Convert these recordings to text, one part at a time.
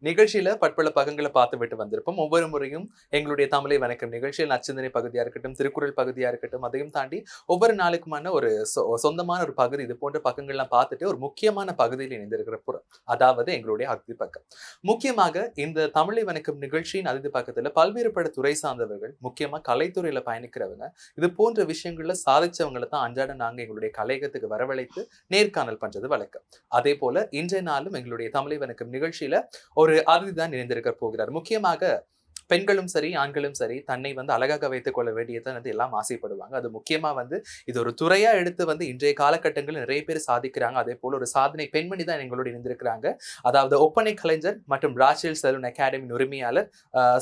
நிகழ்ச்சியில பற்பல பக்கங்களை பார்த்துவிட்டு வந்திருப்போம். ஒவ்வொரு முறையும் எங்களுடைய தமிழை வணக்கம் நிகழ்ச்சியில் நச்சிந்தனை பகுதியா இருக்கட்டும், திருக்குறள் பகுதியா இருக்கட்டும், அதையும் தாண்டி ஒவ்வொரு நாளுக்குமான ஒரு சொந்தமான ஒரு பகுதி இது போன்ற பக்கங்கள்லாம் பார்த்துட்டு ஒரு முக்கியமான பகுதியில் இணைந்திருக்கிற புறம். அதாவது எங்களுடைய அறுதி பக்கம். முக்கியமாக இந்த தமிழை வணக்கம் நிகழ்ச்சியின் அறுதி பக்கத்துல பல்வேறுபட்ட துறை சார்ந்தவர்கள், முக்கியமா கலைத்துறையில பயணிக்கிறவங்க, இது போன்ற விஷயங்கள்ல சாதிச்சவங்களை தான் அன்றாடம் நாங்க எங்களுடைய கலையகத்துக்கு வரவழைத்து நேர்காணல் பண்றது வழக்கம். அதே போல இன்றைய நாளும் எங்களுடைய தமிழை வணக்கம் நிகழ்ச்சியில ஒரு அதிதிதான் இணைந்திருக்க போகிறார். முக்கியமாக பெண்களும் சரி ஆண்களும் சரி தன்னை அழகாக வைத்துக் கொள்ள வேண்டியதை எல்லாம் ஆசைப்படுவாங்க. அது முக்கியமா இது ஒரு துறையா எடுத்து இன்றைய காலகட்டங்களில் நிறைய பேர் சாதிக்கிறாங்க. அதே போல ஒரு சாதனை பெண்மணி தான் எங்களோடு இணைந்திருக்கிறாங்க. அதாவது ஒப்பனை கலைஞர் மற்றும் ராச்சல் சலூன் அகாடமியின் உரிமையாளர்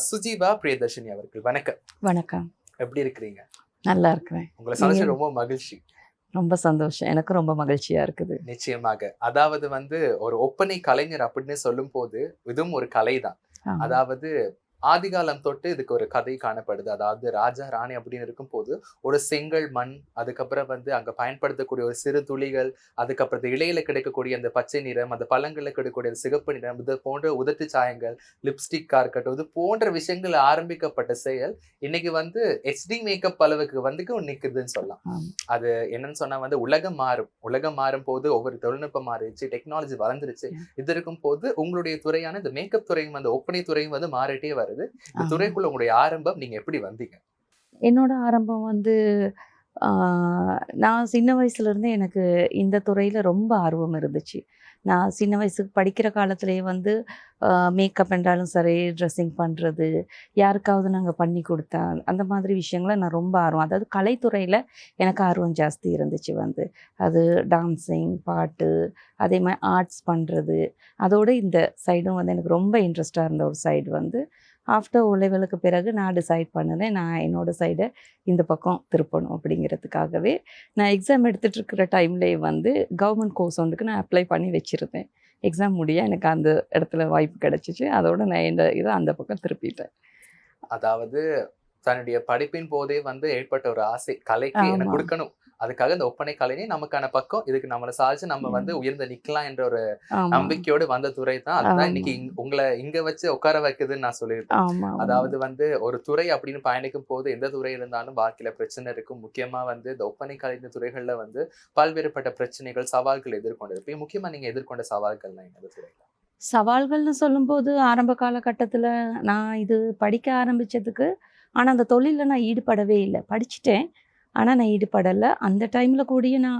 சுஜீவா பிரியதர்ஷினி அவர்கள். வணக்கம். வணக்கம். எப்படி இருக்கிறீங்க? நல்லா இருக்கிறேன். உங்களை சந்திச்சு ரொம்ப மகிழ்ச்சி. ரொம்ப சந்தோஷம். எனக்கு ரொம்ப மகிழ்ச்சியா இருக்குது. நிச்சயமாக. அதாவது ஒரு ஒப்பனை கலைஞர் அப்படின்னு சொல்லும் போது இதுவும் ஒரு கலைதான். அதாவது ஆதிகாலம் தொட்டு இதுக்கு ஒரு கதை காணப்படுது. அதாவது ராஜா ராணி அப்படின்னு இருக்கும் போது ஒரு செங்கல் மண், அதுக்கப்புறம் அங்க பயன்படுத்தக்கூடிய ஒரு சிறு துளிகள், அதுக்கப்புறம் இலையில கிடைக்கக்கூடிய அந்த பச்சை நிறம், அந்த பழங்கள்ல கிடைக்கக்கூடிய சிகப்பு நிறம், இது போன்ற உதட்டு சாயங்கள், லிப்ஸ்டிக்கா இருக்கட்டும், இது போன்ற விஷயங்கள் ஆரம்பிக்கப்பட்ட செயல் இன்னைக்கு HD மேக்கப் அளவுக்கு நிக்குதுன்னு சொல்லலாம். அது என்னன்னு சொன்னா உலகம் மாறும். உலகம் மாறும் போது ஒவ்வொரு தொழில்நுட்பம் மாறிடுச்சு, டெக்னாலஜி வளர்ந்துருச்சு. இது இருக்கும் போது உங்களுடைய துறையான இந்த மேக்கப் துறையும் ஒப்பனை துறையும் மாறிட்டே வருது. இந்த துறைக்குள்ள உங்களுடைய ஆரம்பம் நீங்க எப்படி வந்தீங்க? என்னோட ஆரம்பம் நான் சின்ன வயசுல இருந்தே எனக்கு இந்த துறையில ரொம்ப ஆர்வம் இருந்துச்சு. நான் சின்ன வயசுக்கு படிக்கிற காலத்திலேயே மேக்கப் என்றாலும் சரி, ட்ரெஸ்ஸிங் பண்ணுறது, யாருக்காவது நாங்கள் பண்ணி கொடுத்தா அந்த மாதிரி விஷயங்கள நான் ரொம்ப ஆர்வம். அதாவது கலைத்துறையில் எனக்கு ஆர்வம் ஜாஸ்தி இருந்துச்சு. அது டான்ஸிங், பாட்டு, அதே மாதிரி ஆர்ட்ஸ் பண்ணுறது, அதோடு இந்த சைடும் எனக்கு ரொம்ப இன்ட்ரெஸ்டாக இருந்த ஒரு சைடு ஆஃப்டர் O லெவலுக்கு பிறகு நான் டிசைட் பண்ணினேன், நான் என்னோடய சைடை இந்த பக்கம் திருப்பணும் அப்படிங்கிறதுக்காகவே. நான் எக்ஸாம் எடுத்துகிட்டு இருக்கிற டைம்லேயே கவர்மெண்ட் கோர்ஸ் ஒன்றுக்கு நான் அப்ளை பண்ணி வச்சுருந்தேன். எக்ஸாம் முடிய எனக்கு அந்த இடத்துல வாய்ப்பு கிடச்சிச்சு. அதோட நான் இதை அந்த பக்கம் திருப்பிட்டேன். அதாவது தன்னுடைய படிப்பின் போதே ஏற்பட்ட ஒரு ஆசை, கலைக்கு எனக்கு கொடுக்கணும், அதுக்காக இந்த ஒப்பனை கலைனே நமக்கான பக்கம், இதுக்கு நம்மளை சாதிச்சு நம்ம உயர்ந்து நிக்கலாம் என்ற ஒரு நம்பிக்கையோடு வந்த துறை தான். அதுதான் இன்னைக்கு உங்களை இங்க வச்சு உட்கார வைக்குதுன்னு நான் சொல்லியிருக்கேன். அதாவது ஒரு துறை அப்படின்னு பயணிக்கும் போது எந்த துறை இருந்தாலும் வாழ்க்கையில பிரச்சனை இருக்கும். முக்கியமா இந்த ஒப்பனை கலை துறைகள்ல பல்வேறுபட்ட பிரச்சனைகள், சவால்கள் எதிர்கொண்டிருப்பீங்க. முக்கியமா நீங்க எதிர்கொண்ட சவால்கள்லாம் என்ன துறையில? சவால்கள்னு சொல்லும்போது ஆரம்ப காலகட்டத்தில் நான் இது படிக்க ஆரம்பித்ததுக்கு, ஆனால் அந்த தொழிலில் நான் ஈடுபடவே இல்லை. படிச்சுட்டேன், ஆனால் நான் ஈடுபடலை. அந்த டைமில் கூடிய நான்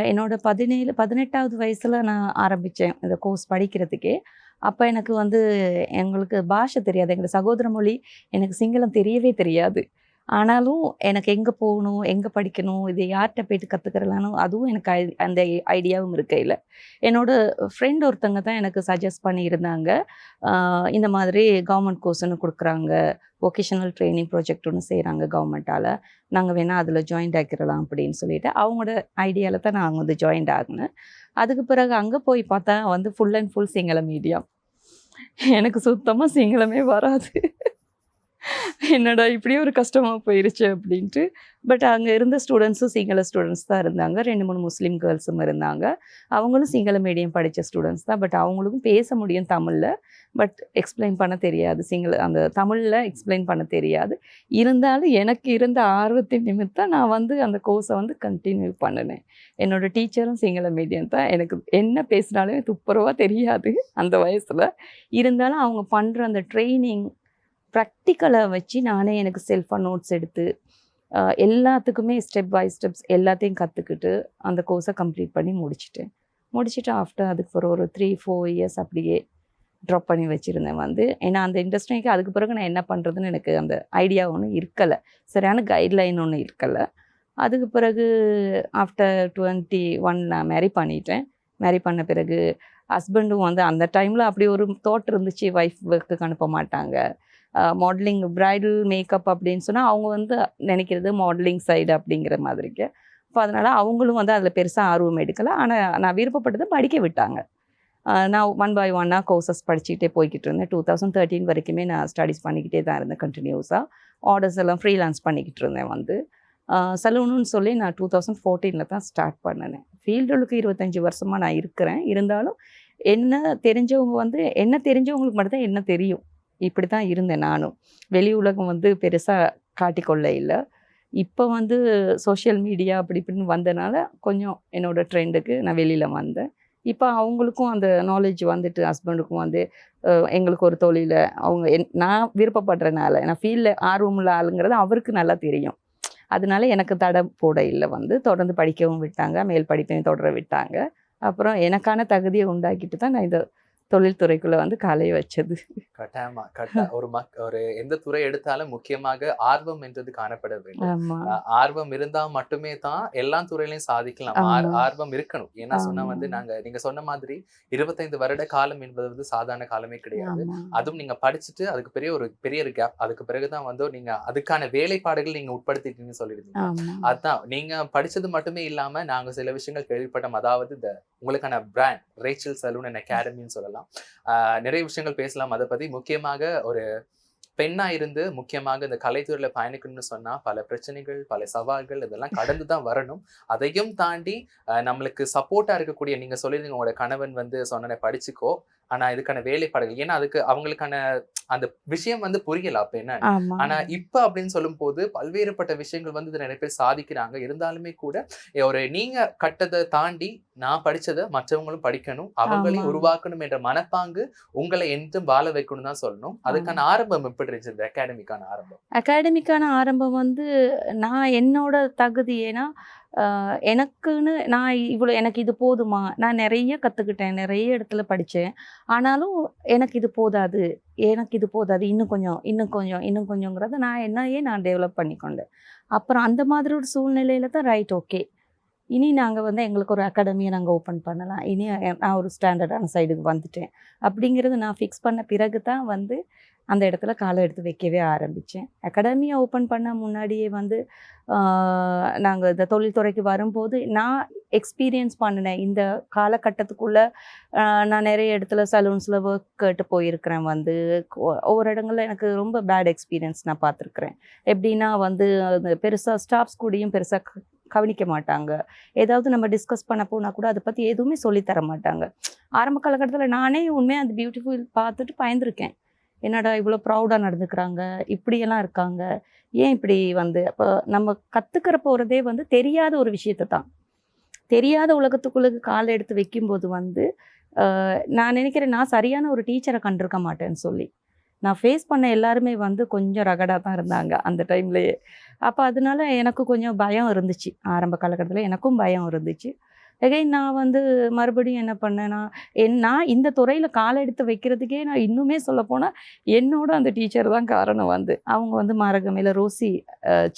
என்னோடய 18வது வயசில் நான் ஆரம்பித்தேன் இந்த கோர்ஸ் படிக்கிறதுக்கே. அப்போ எனக்கு எங்களுக்கு பாஷை தெரியாது. எங்களோட சகோதர மொழி எனக்கு சிங்களம் தெரியவே தெரியாது. ஆனாலும் எனக்கு எங்கே போகணும், எங்கே படிக்கணும், இது யார்கிட்ட போய்ட்டு கற்றுக்கிறலான்னு அதுவும் எனக்கு அந்த ஐடியாவும் இருக்கையில், என்னோடய ஃப்ரெண்ட் ஒருத்தங்க தான் எனக்கு சஜஸ்ட் பண்ணியிருந்தாங்க. இந்த மாதிரி கவர்மெண்ட் கோர்ஸ்ன்னு கொடுக்குறாங்க, வொகேஷனல் ட்ரைனிங் ப்ராஜெக்ட் ஒன்று செய்கிறாங்க கவர்மெண்ட்டால், நாங்கள் வேணால் அதில் ஜாயின்ட் ஆக்கிடலாம் அப்படின்னு சொல்லிட்டு அவங்களோட ஐடியாவில் தான் நான் ஜாயின்ட் ஆகினேன். அதுக்கு பிறகு அங்கே போய் பார்த்தா full and full Sinhala medium. எனக்கு சுத்தமாக சிங்களமே வராது. என்னடா இப்படி ஒரு கஷ்டமாக போயிடுச்சு அப்படின்ட்டு. பட் அங்கே இருந்த ஸ்டூடெண்ட்ஸும் சிங்கள ஸ்டூடெண்ட்ஸ் தான் இருந்தாங்க. 2-3 முஸ்லீம் கேர்ள்ஸும் இருந்தாங்க. அவங்களும் சிங்கள மீடியம் படித்த ஸ்டூடெண்ட்ஸ் தான். பட் அவங்களுக்கும் பேச முடியும் தமிழில், பட் எக்ஸ்பிளைன் பண்ண தெரியாது. அந்த தமிழில் எக்ஸ்பிளைன் பண்ண தெரியாது. இருந்தாலும் எனக்கு இருந்த ஆர்வத்தின் நிமித்தம் நான் அந்த கோர்ஸை கண்டினியூ பண்ணினேன். என்னோடய டீச்சரும் சிங்கள மீடியம் தான். எனக்கு என்ன பேசினாலுமே துப்புரவாக தெரியாது அந்த வயசில். இருந்தாலும் அவங்க பண்ணுற அந்த ட்ரைனிங் ப்ராக்டிக்கலை வச்சு நானே எனக்கு செல்ஃபாக நோட்ஸ் எடுத்து எல்லாத்துக்குமே ஸ்டெப் பை ஸ்டெப்ஸ் எல்லாத்தையும் கற்றுக்கிட்டு அந்த கோர்ஸை கம்ப்ளீட் பண்ணி முடிச்சுட்டு ஆஃப்டர் அதுக்கு ஒரு 3-4 இயர்ஸ் அப்படியே ட்ராப் பண்ணி வச்சுருந்தேன். ஏன்னா அந்த இண்டஸ்ட்ரிக்கு அதுக்கு பிறகு நான் என்ன பண்ணுறதுன்னு எனக்கு அந்த ஐடியா ஒன்றும் இருக்கலை, சரியான கைட்லைன் ஒன்றும் இருக்கலை. அதுக்கு பிறகு ஆஃப்டர் 21 நான் மேரி பண்ணிட்டேன். மேரி பண்ண பிறகு ஹஸ்பண்டும் அந்த டைமில் அப்படி ஒரு தாட் இருந்துச்சு, ஒய்ஃப் ஒர்க்குக்கு அனுப்ப மாட்டாங்க, மாடலிங் பிரைடல் மேக்கப் அப்படின்னு சொன்னால் அவங்க நினைக்கிறது மாடலிங் சைடு அப்படிங்கிற மாதிரிக்கு. அப்போ அதனால் அவங்களும் அதில் பெருசாக ஆர்வம் எடுக்கலை. ஆனால் நான் விருப்பப்பட்டதை படிக்க விட்டாங்க. நான் 1 by 1 கோர்சஸ் படிச்சுக்கிட்டே போய்கிட்டு இருந்தேன். 2013 வரைக்குமே நான் ஸ்டடீஸ் பண்ணிக்கிட்டே தான் இருந்தேன் கண்டினியூஸாக. ஆர்டர்ஸ் எல்லாம் ஃப்ரீலான்ஸ் பண்ணிக்கிட்டு இருந்தேன். சலூனுன்னு சொல்லி நான் 2014 தான் ஸ்டார்ட் பண்ணினேன். ஃபீல்டுக்கு 25 வருஷமாக நான் இருக்கிறேன். இருந்தாலும் என்ன தெரிஞ்சவங்களுக்கு மட்டும் தான் என்ன தெரியும். இப்படி தான் இருந்தேன் நானும். வெளி உலகம் வந்து பெருசாக காட்டிக்கொள்ள இல்லை. இப்போ வந்து சோஷியல் மீடியா அப்படி இப்படின்னு வந்தனால கொஞ்சம் என்னோட ட்ரெண்டுக்கு நான் வெளியில் வந்தேன். இப்போ அவங்களுக்கும் அந்த நாலேஜ் வந்துட்டு ஹஸ்பண்டுக்கும் வந்து எங்களுக்கு ஒரு தொழிலை நான் விருப்பப்படுறனால நான் ஃபீல்டில் ஆர்வமுள்ள ஆளுங்கிறது அவருக்கு நல்லா தெரியும். அதனால எனக்கு தடை போட இல்லை, வந்து தொடர்ந்து படிக்கவும் விட்டாங்க, மேல் படிப்பையும் தொடர விட்டாங்க. அப்புறம் எனக்கான தகுதியை உண்டாக்கிட்டு தான் நான் இந்த தொழில்துறைக்குள்ளே வந்து காலையை வச்சது. கட்டாயமா ஒரு எந்த துறை எடுத்தாலும் முக்கியமாக ஆர்வம் என்றது காணப்பட வேண்டும். ஆமாம் ஆர்வம் இருந்தா மட்டுமே தான் எல்லா துறையிலையும் சாதிக்கலாம். ஆமாம் ஆர்வம் இருக்கணும். ஏன்னா சொன்னா வந்து ஆமாம் நீங்க சொன்ன மாதிரி 25 வருட காலம் என்பது வந்து சாதாரண காலமே கிடையாது. ஆமாம் அதுவும் நீங்க படிச்சுட்டு அதுக்கு பெரிய ஒரு கேப், அதுக்கு பிறகுதான் வந்து நீங்க அதுக்கான வேலைப்பாடுகள் நீங்க உட்படுத்திட்டீங்கன்னு சொல்லிருந்தீங்க. ஆமாம் அதான் நீங்க படிச்சது மட்டுமே இல்லாம நாங்க சில விஷயங்கள் கேள்விப்பட்டோம். அதாவது உங்களுக்கான பிராண்ட் ரேச்சல் சலூன் அண்ட் அகாடமின்னு சொல்லலாம். நிறைய விஷயங்கள் பேசலாம் அதை பத்தி. முக்கியமாக ஒரு பெண்ணா இருந்து முக்கியமாக இந்த கலைத்துறையில பயணிக்கணும்னு சொன்னா பல பிரச்சனைகள், பல சவால்கள் இதெல்லாம் கடந்து தான் வரணும். அதையும் தாண்டி நம்மளுக்கு சப்போர்ட்டா இருக்கக்கூடிய, நீங்க சொல்லிருந்தீங்க உங்களோட கணவன் வந்து சொன்ன படிச்சுக்கோ, ஆனா இதுக்கான வேலைப்பாடுகள், ஏன்னா அதுக்கு அவங்களுக்கான அந்த விஷயம் வந்து புரியல அப்ப என்ன. ஆமாம் ஆனா இப்ப அப்படின்னு சொல்லும் போது பல்வேறுபட்ட விஷயங்கள் வந்து நிறைய பேர் சாதிக்கிறாங்க. இருந்தாலுமே கூட நீங்க கட்டதை தாண்டி நான் படிச்சதை மற்றவங்களும் படிக்கணும், அவங்களையும் ஆமாம் உருவாக்கணும் என்ற மனப்பாங்கு உங்களை என்றும் வாழ வைக்கணும் தான் சொல்லணும். ஆமாம் அதுக்கான ஆரம்பம் எப்படி இருந்துச்சு, இந்த அகாடமிக்கான ஆரம்பம்? அகாடமிக்கான ஆரம்பம் வந்து நான் என்னோட தகுதி ஏன்னா எனக்குன்னு எனக்கு இது போதுமா, நான் நிறைய கற்றுக்கிட்டேன், நிறைய இடத்துல படித்தேன். ஆனாலும் எனக்கு இது போதாது, இன்னும் கொஞ்சம் இன்னும் கொஞ்சம் இன்னும் கொஞ்சங்கிறத நான் டெவலப் பண்ணிக்கொண்டேன். அப்புறம் அந்த மாதிரி ஒரு சூழ்நிலையில் தான் ரைட் ஓகே, இனி நாங்கள் வந்து எங்களுக்கு ஒரு அகாடமியை நாங்கள் ஓப்பன் பண்ணலாம், இனி நான் ஒரு ஸ்டாண்டர்டான சைடுக்கு வந்துட்டேன் அப்படிங்கிறது நான் ஃபிக்ஸ் பண்ண பிறகு தான் வந்து அந்த இடத்துல காலை எடுத்து வைக்கவே ஆரம்பித்தேன். அகாடமியை ஓப்பன் பண்ண முன்னாடியே வந்து நாங்கள் இந்த தொழில்துறைக்கு வரும்போது நான் எக்ஸ்பீரியன்ஸ் பண்ணினேன். இந்த காலகட்டத்துக்குள்ளே நான் நிறைய இடத்துல சலூன்ஸில் ஒர்க் கேட்டு போயிருக்கிறேன். வந்து ஒவ்வொரு இடங்களில் எனக்கு ரொம்ப பேட் எக்ஸ்பீரியன்ஸ் நான் பார்த்துருக்குறேன். எப்படின்னா வந்து அந்த பெருசாக ஸ்டாஃப்ஸ் கூடயும் பெருசாக கவனிக்க மாட்டாங்க. ஏதாவது நம்ம டிஸ்கஸ் பண்ண போனால் கூட அதை பற்றி எதுவுமே சொல்லித்தர மாட்டாங்க. ஆரம்ப காலகட்டத்தில் நானே உண்மையாக அந்த பியூட்டிஃபுல் பார்த்துட்டு பயந்துருக்கேன். என்னடா இவ்வளோ ப்ரௌடாக நடந்துக்கிறாங்க, இப்படியெல்லாம் இருக்காங்க, ஏன் இப்படி வந்து அப்போ நம்ம கற்றுக்கிற போகிறதே வந்து தெரியாத ஒரு விஷயத்தை தான். தெரியாத உலகத்துக்குள்ளே காலை எடுத்து வைக்கும்போது வந்து நான் நினைக்கிறேன் நான் சரியான ஒரு டீச்சரை கண்டிருக்க மாட்டேன்னு சொல்லி. நான் ஃபேஸ் பண்ண எல்லாருமே வந்து கொஞ்சம் ரகடாக தான் இருந்தாங்க அந்த டைம்லேயே. அப்போ அதனால எனக்கு கொஞ்சம் பயம் இருந்துச்சு. ஆரம்ப காலகட்டத்தில் எனக்கும் பயம் இருந்துச்சு. எகைன் நான் வந்து மறுபடியும் என்ன பண்ணேன்னா, நான் இந்த துறையில் காலை எடுத்து வைக்கிறதுக்கே நான் இன்னுமே சொல்லப்போனால் என்னோட அந்த டீச்சர் தான் காரணம். வந்து அவங்க வந்து மரகமையில் ரோசி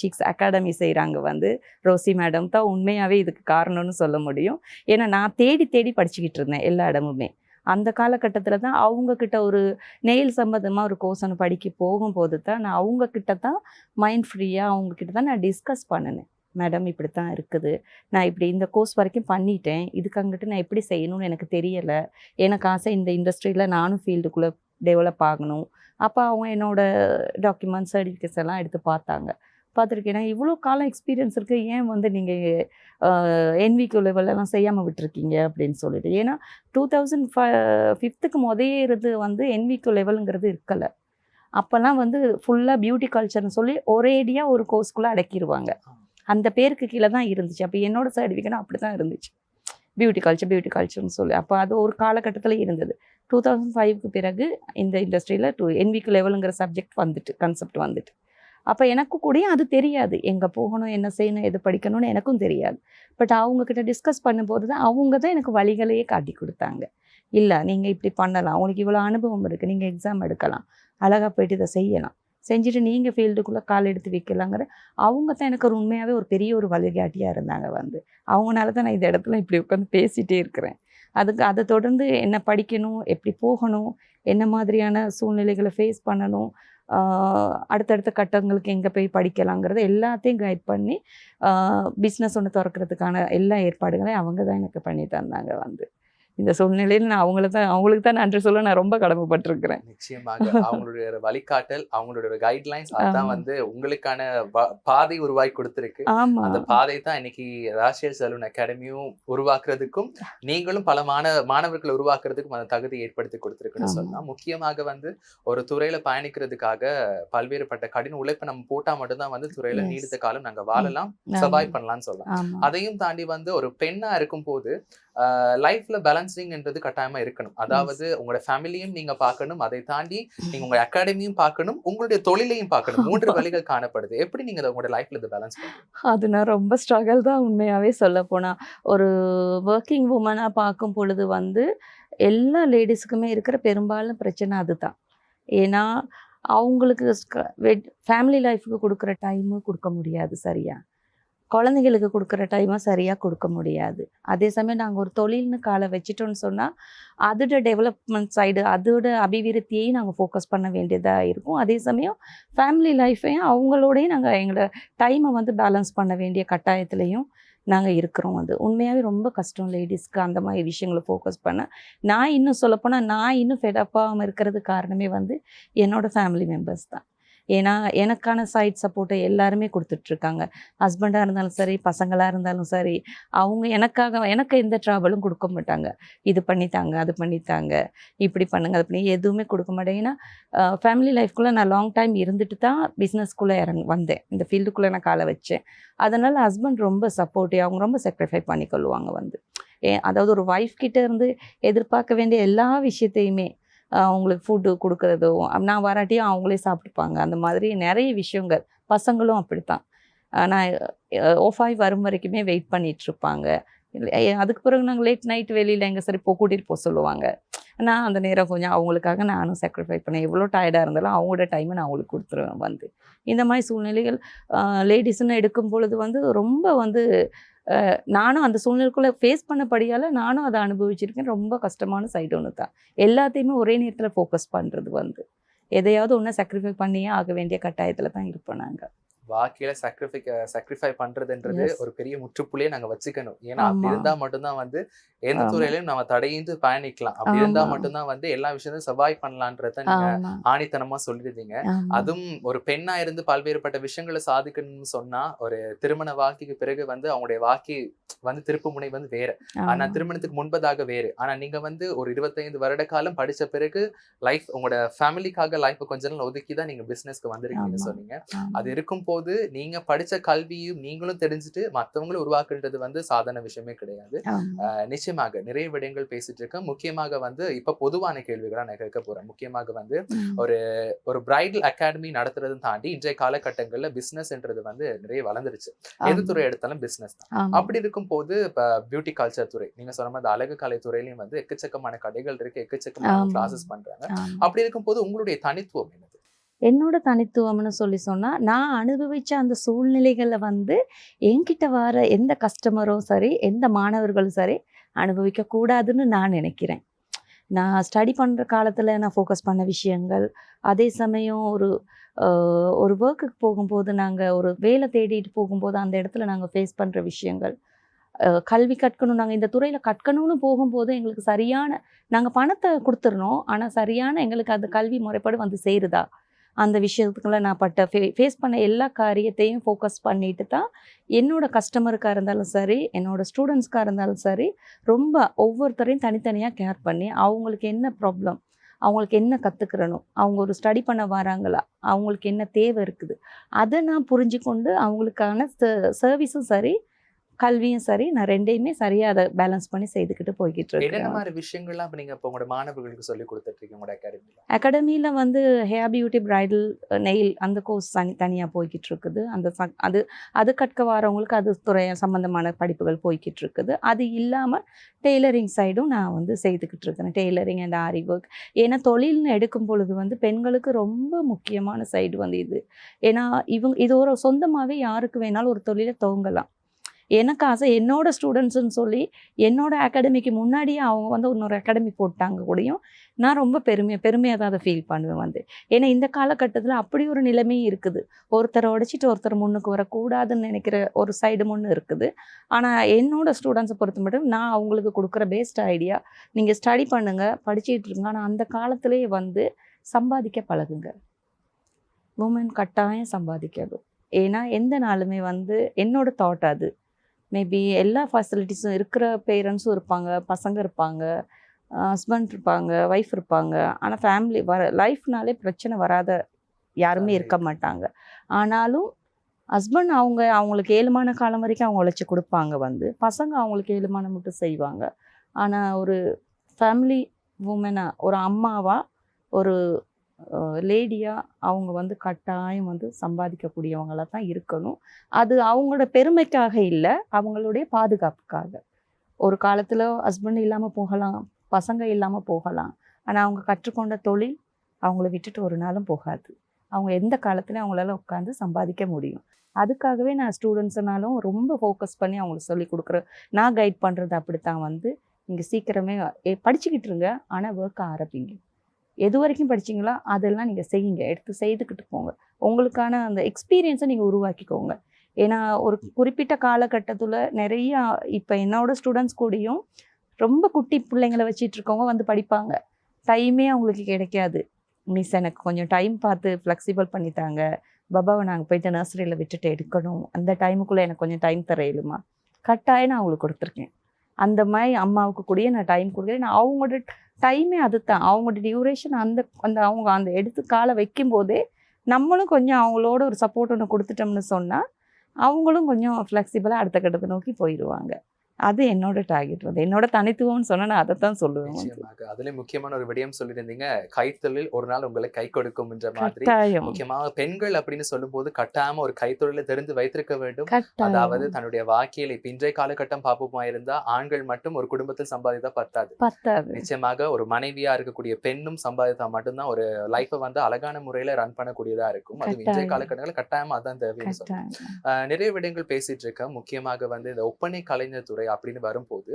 சிக்ஸ் அகாடமி செய்கிறாங்க. வந்து ரோசி மேடம் தான் உண்மையாகவே இதுக்கு காரணம்னு சொல்ல முடியும். ஏன்னா நான் தேடி தேடி படிச்சுக்கிட்டு இருந்தேன் எல்லா இடமுமே. அந்த காலகட்டத்தில் தான் அவங்கக்கிட்ட ஒரு நெயில் சம்மந்தமாக ஒரு கோர்ஸ் ஒன்று படிக்க போகும்போது தான் நான் அவங்கக்கிட்ட தான் மைண்ட் ஃப்ரீயாக அவங்கக்கிட்ட தான் நான் டிஸ்கஸ் பண்ணினேன். மேடம் இப்படி தான் இருக்குது, நான் இப்படி இந்த கோர்ஸ் வரைக்கும் பண்ணிட்டேன், இதுக்கு அங்கிட்டு நான் எப்படி செய்யணும்னு எனக்கு தெரியலை, எனக்கு ஆசை இந்த இண்டஸ்ட்ரியில் நானும் ஃபீல்டுக்குள்ளே டெவலப் ஆகணும். அப்போ அவங்க என்னோடய டாக்குமெண்ட்ஸ் சர்டிஃபிகேட்ஸ் எல்லாம் எடுத்து பார்த்துருக்கேன். இவ்வளோ காலம் எக்ஸ்பீரியன்ஸ் இருக்குது, ஏன் வந்து நீங்கள் என்விக்யூ லெவலெல்லாம் செய்யாமல் விட்டுருக்கீங்க அப்படின்னு சொல்லிட்டு. ஏன்னா 2005க்கு முதல்ல வந்து என்விக்யூ லெவலுங்கிறது இருக்கலை. அப்போல்லாம் வந்து ஃபுல்லாக பியூட்டி கல்ச்சர்னு சொல்லி ஒரேடியாக ஒரு கோர்ஸ்குள்ளே அடக்கிடுவாங்க. அந்த பேருக்கு கீழே தான் இருந்துச்சு. அப்போ என்னோடய சர்டிஃபிகேட்டும் அப்படி தான் இருந்துச்சு, பியூட்டி கல்ச்சர்னு சொல்லி. அப்போ அது ஒரு காலகட்டத்தில் இருந்தது. 2005க்கு பிறகு இந்த இண்டஸ்ட்ரியில் என்விக்யூ லெவலுங்கிற கான்செப்ட் வந்துட்டு அப்போ எனக்கு கூட அது தெரியாது, எங்கே போகணும், என்ன செய்யணும், எது படிக்கணும்னு எனக்கும் தெரியாது. பட் அவங்கக்கிட்ட டிஸ்கஸ் பண்ணும்போது தான் அவங்க தான் எனக்கு வழிகளையே காட்டி கொடுத்தாங்க. இல்லை நீங்கள் இப்படி பண்ணலாம், உங்களுக்கு இவ்வளோ அனுபவம் இருக்குது, நீங்கள் எக்ஸாம் எடுக்கலாம், அழகாக போய்ட்டு இதை செய்யலாம், செஞ்சுட்டு நீங்கள் ஃபீல்டுக்குள்ளே கால் எடுத்து வைக்கலாங்கிற அவங்க தான் எனக்கு ஒரு உண்மையாகவே ஒரு பெரிய ஒரு வழிகாட்டியாக இருந்தாங்க. வந்து அவங்களால தான் நான் இந்த இடத்துல இப்படி உட்காந்து பேசிகிட்டே இருக்கிறேன். அதை தொடர்ந்து என்ன படிக்கணும், எப்படி போகணும், என்ன மாதிரியான சூழ்நிலைகளை ஃபேஸ் பண்ணணும், அடுத்தடுத்த கட்டங்களுக்கு எங்கே போய் படிக்கலாங்கிறத எல்லாத்தையும் கைட் பண்ணி பிஸ்னஸ் ஒன்று திறக்கிறதுக்கான எல்லா ஏற்பாடுகளையும் அவங்க தான் எனக்கு பண்ணி தந்தாங்க. வந்து இந்த சூழ்நிலையில் நான் அவங்களுக்கு தான் நன்றி சொல்ல நான் ரொம்ப கடமைப்பட்டிருக்கிறேன். நிச்சயமாக அவங்களுடைய ஒரு வழிகாட்டல், அவங்களுடைய ஒரு கைட்லைன்ஸ் அதான் வந்து உங்களுக்கான பாதை உருவாக்கி கொடுத்திருக்கு. ஆமா. அந்த பாதை தான் இன்னைக்கு ராஷியல் சலூன் அகாடமியும் உருவாக்குறதுக்கும் நீங்களும் பல மாணவர்களை உருவாக்குறதுக்கும் அந்த தகுதி ஏற்படுத்தி கொடுத்திருக்குன்னு சொல்லலாம். முக்கியமாக வந்து ஒரு துறையில பயணிக்கிறதுக்காக பல்வேறுபட்ட கடின உழைப்பை நம்ம போட்டா மட்டும்தான் வந்து துறையில நீடித்த காலம் நாங்க வாழலாம், சர்வைவ் பண்ணலாம்னு சொல்லலாம். அதையும் தாண்டி வந்து ஒரு பெண்ணா இருக்கும் போது லைஃப்ல பேலன்சிங்ன்றது கட்டாயமா இருக்கணும். அதாவது உங்களோட ஃபேமிலியும் நீங்க பார்க்கணும், அதை தாண்டி நீங்க உங்க அகாடமியும் பார்க்கணும், உங்களுடைய தொழிலையும் பார்க்கணும். 3 வழிகள் காணப்படுது. எப்படி நீங்க உங்களோட லைஃப்ல இதை பேலன்ஸ் பண்ணுவீங்க? அது நான் ரொம்ப ஸ்ட்ரகிள் தான் உண்மையாவே சொல்ல போனா. ஒரு ஒர்க்கிங் உமனா பார்க்கும் பொழுது வந்து எல்லா லேடிஸுக்குமே இருக்கிற பெரும்பாலும் பிரச்சனை அதுதான். ஏன்னா அவங்களுக்கு ஃபேமிலி லைஃபுக்கு கொடுக்குற டைமு கொடுக்க முடியாது சரியா, குழந்தைங்களுக்கு கொடுக்குற டைமை சரியாக கொடுக்க முடியாது. அதே சமயம் நாங்கள் ஒரு தொழில்னு காலை வச்சிட்டோன்னு சொன்னால் அதோட டெவலப்மெண்ட் சைடு அதோட அபிவிருத்தியையும் நாங்கள் ஃபோக்கஸ் பண்ண வேண்டியதாக இருக்கும். அதே சமயம் ஃபேமிலி லைஃப்பையும் அவங்களோடையும் நாங்கள் எங்களோட டைமை வந்து பேலன்ஸ் பண்ண வேண்டிய கட்டாயத்துலேயும் நாங்கள் இருக்கிறோம். அது உண்மையாகவே ரொம்ப கஷ்டம் லேடிஸ்க்கு அந்த மாதிரி விஷயங்களை ஃபோக்கஸ் பண்ண. நான் இன்னும் சொல்லப்போனால் நான் இன்னும் ஃபெடப்பாகாமல் இருக்கிறதுக்கு காரணமே வந்து என்னோடய ஃபேமிலி மெம்பர்ஸ் தான். ஏன்னா எனக்கான சைட் சப்போர்ட்டை எல்லாருமே கொடுத்துட்ருக்காங்க. ஹஸ்பண்டாக இருந்தாலும் சரி, பசங்களாக இருந்தாலும் சரி, அவங்க எனக்கு எந்த ட்ராவலும் கொடுக்க மாட்டாங்க. இது பண்ணித்தாங்க, அது பண்ணித்தாங்க, இப்படி பண்ணுங்க, அது பண்ணி எதுவுமே கொடுக்க மாட்டேங்க. ஏன்னா ஃபேமிலி லைஃப்குள்ளே நான் லாங் டைம் இருந்துட்டு தான் பிஸ்னஸ்க்குள்ளே வந்தேன். இந்த ஃபீல்டுக்குள்ளே நான் காலை வச்சேன். அதனால் ஹஸ்பண்ட் ரொம்ப சப்போர்ட்டிவ், அவங்க ரொம்ப சாக்ரிஃபை பண்ணிக்கொள்ளுவாங்க வந்து. அதாவது ஒரு ஒய்ஃப் கிட்டே இருந்து எதிர்பார்க்க வேண்டிய எல்லா விஷயத்தையுமே அவங்களுக்கு ஃபுட்டு கொடுக்குறதோ, நான் வராட்டியும் அவங்களே சாப்பிட்டுப்பாங்க. அந்த மாதிரி நிறைய விஷயங்கள். பசங்களும் அப்படித்தான். நான் ஓஃபாய் வரும் வரைக்குமே வெயிட் பண்ணிகிட்ருப்பாங்க. அதுக்கு பிறகு நாங்கள் லேட் நைட் வெளியில் எங்கே சரி கூட்டிகிட்டு போக சொல்லுவாங்க. நான் அந்த நேரம் கொஞ்சம் அவங்களுக்காக நானும் சாக்ரிஃபை பண்ணேன். எவ்வளோ டயர்டாக இருந்தாலும் அவங்களோட டைமை நான் அவங்களுக்கு கொடுத்துருவேன் வந்து. இந்த மாதிரி சூழ்நிலைகள் லேடிஸ்ன்னு எடுக்கும் பொழுது வந்து ரொம்ப வந்து நானும் அந்த சூழ்நிலைக்குள்ளே ஃபேஸ் பண்ணபடியால் நானும் அதை அனுபவிச்சிருக்கேன். ரொம்ப கஷ்டமான சைடு ஒன்று தான். எல்லாத்தையுமே ஒரே நேரத்தில் ஃபோக்கஸ் பண்ணுறது வந்து எதையாவது ஒன்று சாக்ரிஃபை பண்ணியே ஆக வேண்டிய கட்டாயத்தில் தான் இருப்போம் நாங்கள். வாழ்க்கையில சாக்ரிஃபை பண்றதுன்றது ஒரு பெரிய முற்றுப்புள்ளியே நாங்க வச்சுக்கணும். ஏன்னா அப்படி இருந்தா மட்டும்தான் வந்து எந்த துறையிலையும் நம்ம தடையின்றி பயணிக்கலாம். அப்படி இருந்தா மட்டும்தான் வந்து எல்லா விஷயத்தையும் சர்வைவ் பண்ணலான்றத நீங்க ஆணித்தனமா சொல்லிருந்தீங்க. அதுவும் ஒரு பெண்ணா இருந்து பல்வேறுபட்ட விஷயங்களை சாதிக்கணும்னு சொன்னா ஒரு திருமண வாழ்க்கைக்கு பிறகு வந்து அவங்களுடைய வாழ்க்கை வந்து திருப்பு முனை வந்து வேற. ஆனா திருமணத்துக்கு முன்பதாக வேறு. ஆனா நீங்க வந்து ஒரு 25 வருட காலம் படிச்ச பிறகு லைஃப் உங்களோட ஃபேமிலிக்காக லைஃப் கொஞ்ச நாள் ஒதுக்கிதான் நீங்க பிசினஸ்க்கு வந்திருக்கீங்கன்னு சொன்னீங்க. அது இருக்கும் போது நீங்க படிச்ச கல்வியும் நீங்களும் தெரிஞ்சுட்டு மற்றவங்களும் உருவாக்குன்றது வந்து சாதாரண விஷயமே கிடையாது. நிச்சயமாக நிறைய விடயங்கள் பேசிட்டு இருக்கேன். முக்கியமாக வந்து இப்ப பொதுவான கேள்விகளா நான் கேட்க போறேன். முக்கியமாக வந்து ஒரு பிரைடல் அகாடமி நடத்துறதும் தாண்டி இன்றைய காலகட்டங்கள்ல பிசினஸ்ன்றது வந்து நிறைய வளர்ந்துருச்சு. எந்த துறை எடுத்தாலும் பிசினஸ் தான். அப்படி இருக்கும் போது இப்ப பியூட்டி கல்ச்சர் துறை, நீங்க சொன்ன மாதிரி அழகு கலை துறையிலையும் வந்து எக்கச்சக்கமான கடைகள் இருக்கு, எக்கச்சக்கமான கிளாஸஸ் பண்றாங்க. அப்படி இருக்கும் போது உங்களுடைய தனித்துவம் என்னது? என்னோட தனித்துவம்னு சொன்னால் நான் அனுபவித்த அந்த சூழ்நிலைகளில் வந்து என்கிட்ட வர எந்த கஸ்டமரும் சரி, எந்த மாணவர்களும் சரி அனுபவிக்கக்கூடாதுன்னு நான் நினைக்கிறேன். நான் ஸ்டடி பண்ணுற காலத்தில் நான் ஃபோக்கஸ் பண்ண விஷயங்கள், அதே சமயம் ஒரு ஒர்க்குக்கு போகும்போது நாங்கள் ஒரு வேலை தேடிட்டு போகும்போது அந்த இடத்துல நாங்கள் ஃபேஸ் பண்ணுற விஷயங்கள், கல்வி கற்கணும், நாங்கள் இந்த துறையில் கற்கணும்னு போகும்போது எங்களுக்கு சரியான நாங்கள் பணத்தை கொடுத்துருந்தோம். ஆனால் சரியான எங்களுக்கு அந்த கல்வி முறைப்படி வந்து சேருதா, அந்த விஷயத்துக்குள்ள நான் ஃபேஸ் பண்ண எல்லா காரியத்தையும் ஃபோக்கஸ் பண்ணிட்டு தான் என்னோடய கஸ்டமருக்காக இருந்தாலும் சரி, என்னோடய ஸ்டூடெண்ட்ஸ்க்காக இருந்தாலும் சரி, ரொம்ப ஒவ்வொருத்தரையும் தனித்தனியாக கேர் பண்ணி அவங்களுக்கு என்ன ப்ராப்ளம், அவங்களுக்கு என்ன கற்றுக்கிறணும், அவங்க ஒரு ஸ்டடி பண்ண வராங்களா, அவங்களுக்கு என்ன தேவை இருக்குது, அதை நான் புரிஞ்சு கொண்டு அவங்களுக்கான சர்வீஸும் சரி, கல்வியும் சரி, நான் ரெண்டையுமே சரியாக அதை பேலன்ஸ் பண்ணி செய்துக்கிட்டு போய்கிட்டு இருக்கேன். என்ன மாதிரி விஷயங்கள்லாம் இப்போ நீங்கள் இப்போ உங்களோட மாணவர்களுக்கு சொல்லி கொடுத்துட்ருக்கீங்க உங்களோட அகாடமியில் வந்து ஹேர் பியூட்டி, பிரைடல், நெயில் அந்த கோர்ஸ் தனியாக போய்கிட்டு இருக்குது. அது கற்க வரவங்களுக்கு அது துறை சம்மந்தமான படிப்புகள் போய்கிட்டு இருக்குது. அது இல்லாமல் டெய்லரிங் சைடும் நான் வந்து செய்துக்கிட்டு இருக்கிறேன். Tailoring and aari work. ஏன்னா தொழில்னு எடுக்கும் பொழுது வந்து பெண்களுக்கு ரொம்ப முக்கியமான சைடு வந்து இது. ஏன்னா இது ஒரு சொந்தமாகவே யாருக்கு வேணாலும் ஒரு தொழிலை துவங்கலாம். எனக்கு ஆசை என்னோட ஸ்டூடெண்ட்ஸ்ன்னு சொல்லி என்னோட அகாடமிக்கு முன்னாடியே அவங்க வந்து இன்னொரு அகாடமி போட்டாங்க கூடயும் நான் ரொம்ப பெருமையாக தான் அதை ஃபீல் பண்ணுவேன் வந்து. ஏன்னா இந்த காலகட்டத்தில் அப்படி ஒரு நிலைமையும் இருக்குது. ஒருத்தரை உடைச்சிட்டு ஒருத்தர் முன்னுக்கு வரக்கூடாதுன்னு நினைக்கிற ஒரு சைடு ஒன்று இருக்குது. ஆனால் என்னோட ஸ்டூடெண்ட்ஸை பொறுத்த மட்டும் நான் அவங்களுக்கு கொடுக்குற பெஸ்ட் ஐடியா, நீங்கள் ஸ்டடி பண்ணுங்கள், படிச்சுட்டு இருங்க. ஆனால் அந்த காலத்திலேயே வந்து சம்பாதிக்க பழகுங்க. உமன் கட்டாயம் சம்பாதிக்கணும். ஏன்னா எந்த நாளுமே வந்து என்னோட தாட் அது. மேபி எல்லா ஃபெசிலிட்டிஸும் இருக்கிற பேரண்ட்ஸும் இருப்பாங்க, பசங்க இருப்பாங்க, ஹஸ்பண்ட் இருப்பாங்க, ஒய்ஃப் இருப்பாங்க. ஆனால் ஃபேமிலி லைஃப்னாலே பிரச்சனை வராத யாருமே இருக்க மாட்டாங்க. ஆனாலும் ஹஸ்பண்ட் அவங்களுக்கு ஏழுமான காலம் வரைக்கும் அவங்க உழைச்சி கொடுப்பாங்க வந்து. பசங்க அவங்களுக்கு ஏழுமான மட்டும் செய்வாங்க. ஆனால் ஒரு ஃபேமிலி உமனாக, ஒரு அம்மாவாக, ஒரு லேடியாக அவங்க வந்து கட்டாயம் வந்து சம்பாதிக்கக்கூடியவங்களாக தான் இருக்கணும். அது அவங்களோட பெருமைக்காக இல்லை, அவங்களுடைய பாதுகாப்புக்காக. ஒரு காலத்தில் ஹஸ்பண்ட் இல்லாமல் போகலாம், பசங்க இல்லாமல் போகலாம். ஆனால் அவங்க கற்றுக்கொண்ட தொழில் அவங்கள விட்டுட்டு ஒரு நாளும் போகாது. அவங்க எந்த காலத்துலையும் அவங்களால உட்காந்து சம்பாதிக்க முடியும். அதுக்காகவே நான் ஸ்டூடெண்ட்ஸ்னாலும் ரொம்ப ஃபோக்கஸ் பண்ணி அவங்களுக்கு சொல்லி கொடுக்குறேன். நான் கைட் பண்ணுறது அப்படித்தான் வந்து, நீங்கள் சீக்கிரமே படிச்சுக்கிட்டு இருங்க, ஆனால் ஒர்க் ஆரம்பிங்க. எது வரைக்கும் படிச்சிங்களோ அதெல்லாம் நீங்கள் செய்யுங்க, எடுத்து செய்துக்கிட்டு போங்க. உங்களுக்கான அந்த எக்ஸ்பீரியன்ஸை நீங்கள் உருவாக்கிக்கோங்க. ஏன்னா ஒரு குறிப்பிட்ட காலகட்டத்தில் நிறையா இப்போ என்னோட ஸ்டூடெண்ட்ஸ் கூடயும் ரொம்ப குட்டி பிள்ளைங்களை வச்சிட்டு இருக்கவங்க வந்து படிப்பாங்க. டைமே அவங்களுக்கு கிடைக்காது. மிஸ் எனக்கு கொஞ்சம் டைம் பார்த்து ஃப்ளெக்சிபிள் பண்ணித்தாங்க, பாபாவை நாங்கள் போயிட்டு நர்சரியில் விட்டுட்டு எடுக்கணும், அந்த டைமுக்குள்ளே எனக்கு கொஞ்சம் டைம் தரையிலுமா. கட்டாயம் நான் அவங்களுக்கு கொடுத்துருக்கேன். அந்த மாதிரி அம்மாவுக்கு கூடயே நான் டைம் கொடுக்குறேன். நான் அவங்களோட டைமே அது தான், அவங்களோட டியூரேஷன் அந்த அந்த அவங்க அந்த எடுத்து காலை வைக்கும்போதே நம்மளும் கொஞ்சம் அவங்களோட ஒரு சப்போர்ட் ஒன்று கொடுத்துட்டோம்னு சொன்னால் அவங்களும் கொஞ்சம் ஃப்ளெக்சிபிளாக அடுத்த கட்டத்தை நோக்கி போயிடுவாங்க. அது என்னோட டார்கெட் வந்து. என்னோட தனித்துவம்னு சொன்னால் நான் அதை தான் சொல்லுவேன். நிச்சயமாக. அதுல முக்கியமான ஒரு விடயம் சொல்லியிருந்தீங்க, கைத்தொழில் ஒரு நாள் உங்களை கை கொடுக்கும் என்ற மாதிரி. கட்டாயம் முக்கியமாக பெண்கள் அப்படின்னு சொல்லும்போது கட்டாயமா ஒரு கைத்தொழிலை தெரிந்து வைத்திருக்க வேண்டும். கட்டாயம் அதாவது தன்னுடைய வாழ்க்கையில இப்ப இன்றைய காலகட்டம் பார்ப்போமா இருந்தா ஆண்கள் மட்டும் ஒரு குடும்பத்தில் சம்பாதித்தா பத்தாது. பத்தாது. நிச்சயமாக ஒரு மனைவியா இருக்கக்கூடிய பெண்ணும் சம்பாதித்தா மட்டும்தான் ஒரு லைஃபை வந்து அழகான முறையில ரன் பண்ணக்கூடியதா இருக்கும். அது இன்றைய கட்டாயம் காலகட்டங்களில் கட்டாயமா அதான் தேவைன்னு சொல்றேன். கட்டாயம் நிறைய விடயங்கள் பேசிட்டு இருக்கேன். முக்கியமாக வந்து இந்த ஒப்பனை கலைஞர் துறை அப்படின்னு வரும்போது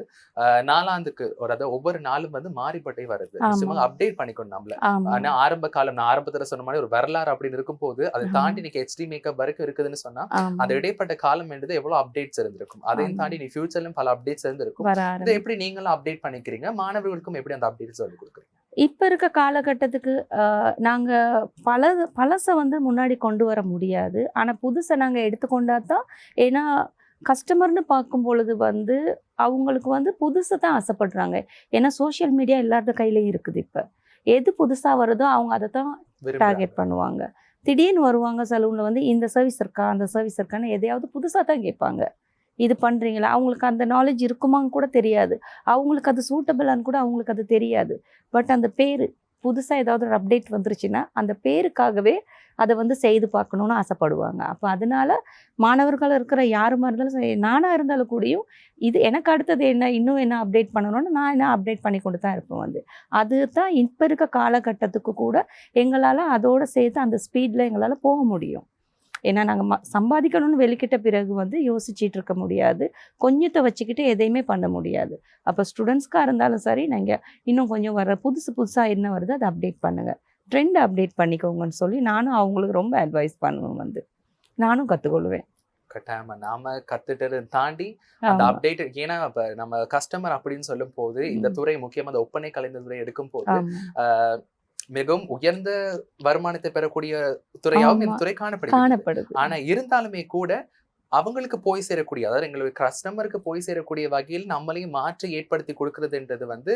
நாளாந்துக்கு அதாவது ஒவ்வொரு நாளும் வந்து மாறிப்பட்டே வருது. நிச்சயமாக ஆமாம் அப்டேட் பண்ணிக்கணும் நம்மள. ஆமாம் ஆனா ஆரம்ப காலம் நான் ஆரம்பத்துல சொன்ன மாதிரி ஒரு வரலாறு அப்படின்னு இருக்கும்போது அதை தாண்டி இன்னைக்கு HD மேக்கப் வரைக்கும் இருக்குதுன்னு சொன்னா அந்த ஆமாம் இடைப்பட்ட காலம் என்றது எவ்வளவு அப்டேட்ஸ் இருந்திருக்கும். அதையும் ஆமாம் தாண்டி நீ ஃபியூச்சர்லயும் பல அப்டேட்ஸ் இருந்திருக்கும். வர இதை ஆரம்பி எப்படி நீங்களும் அப்டேட் பண்ணிக்கிறீங்க, மாணவர்களுக்கும் எப்படி அந்த அப்டேட் சொல்லி கொடுக்குறீங்க? இப்போ இருக்க காலகட்டத்துக்கு நாங்கள் பழசை வந்து முன்னாடி கொண்டு வர முடியாது. ஆனால் புதுசை நாங்கள் எடுத்துக்கொண்டா தான். ஏன்னா கஸ்டமர்னு பார்க்கும் பொழுது வந்து அவங்களுக்கு வந்து புதுசு தான் ஆசைப்படுறாங்க. ஏன்னா சோஷியல் மீடியா எல்லாரது கையிலையும் இருக்குது. இப்போ எது புதுசாக வருதோ அவங்க அதை தான் விரும்புறாங்க. டார்கெட் பண்ணுவாங்க. திடீர்னு வருவாங்க சலூனில் வந்து இந்த சர்வீஸ் இருக்கா, அந்த சர்வீஸ் இருக்கான்னு எதையாவது புதுசாக தான் கேட்பாங்க. இது பண்ணுறீங்களா? அவங்களுக்கு அந்த நாலேஜ் இருக்குமான்னு கூட தெரியாது. அவங்களுக்கு அது சூட்டபிளான்னு கூட அவங்களுக்கு அது தெரியாது. பட் அந்த பேர் புதுசாக ஏதாவது ஒரு அப்டேட் வந்துருச்சுன்னா அந்த பேருக்காகவே அதை வந்து செய்து பார்க்கணுன்னு ஆசைப்படுவாங்க. அப்போ அதனால மாணவர்கள் இருக்கிற யாருமா இருந்தாலும் சரி, நானாக இருந்தாலும் கூடயும் இது எனக்கு அடுத்தது என்ன, இன்னும் என்ன அப்டேட் பண்ணணும்னு நான் என்ன அப்டேட் பண்ணி கொண்டு தான் இருப்பேன் வந்து. அது தான் இப்போ இருக்க காலகட்டத்துக்கு கூட எங்களால் அதோடு சேர்த்து அந்த ஸ்பீடில் எங்களால் போக முடியும். ஏன்னா நாங்கள் சம்பாதிக்கணும்னு வெளிக்கிட்ட பிறகு வந்து யோசிச்சுட்டு இருக்க முடியாது. கொஞ்சத்தை வச்சுக்கிட்டு எதையுமே பண்ண முடியாது. அப்போ ஸ்டூடெண்ட்ஸ்க்காக இருந்தாலும் சரி, நீங்கள் இன்னும் கொஞ்சம் புதுசாக என்ன வருது அதை அப்டேட் பண்ணுங்கள், ட்ரெண்ட் அப்டேட் பண்ணிக்கோங்கன்னு சொல்லி நானும் அவங்களுக்கு ரொம்ப அட்வைஸ் பண்ணுவேன் வந்து. நானும் கற்றுக்கொள்வேன். கட்டாயமா நாம கத்துட்டதை தாண்டி அந்த ஆமாம் அப்டேட். ஏன்னா இப்ப நம்ம கஸ்டமர் அப்படின்னு சொல்லும் போது இந்த துறை முக்கியமா அந்த ஒப்பனை கலைஞர் துறை எடுக்கும் போது ஆமாம் மிகவும் உயர்ந்த வருமானத்தை பெறக்கூடிய துறையாகவும் இந்த ஆமாம் துறை காணப்படுகிறது. காணப்படுது. ஆனா இருந்தாலுமே கூட அவங்களுக்கு போய் சேரக்கூடிய, அதாவது எங்களுக்கு கஸ்டமருக்கு போய் சேரக்கூடிய வகையில் நம்மளையும் மாற்றி ஏற்படுத்தி கொடுக்கறதுன்றது வந்து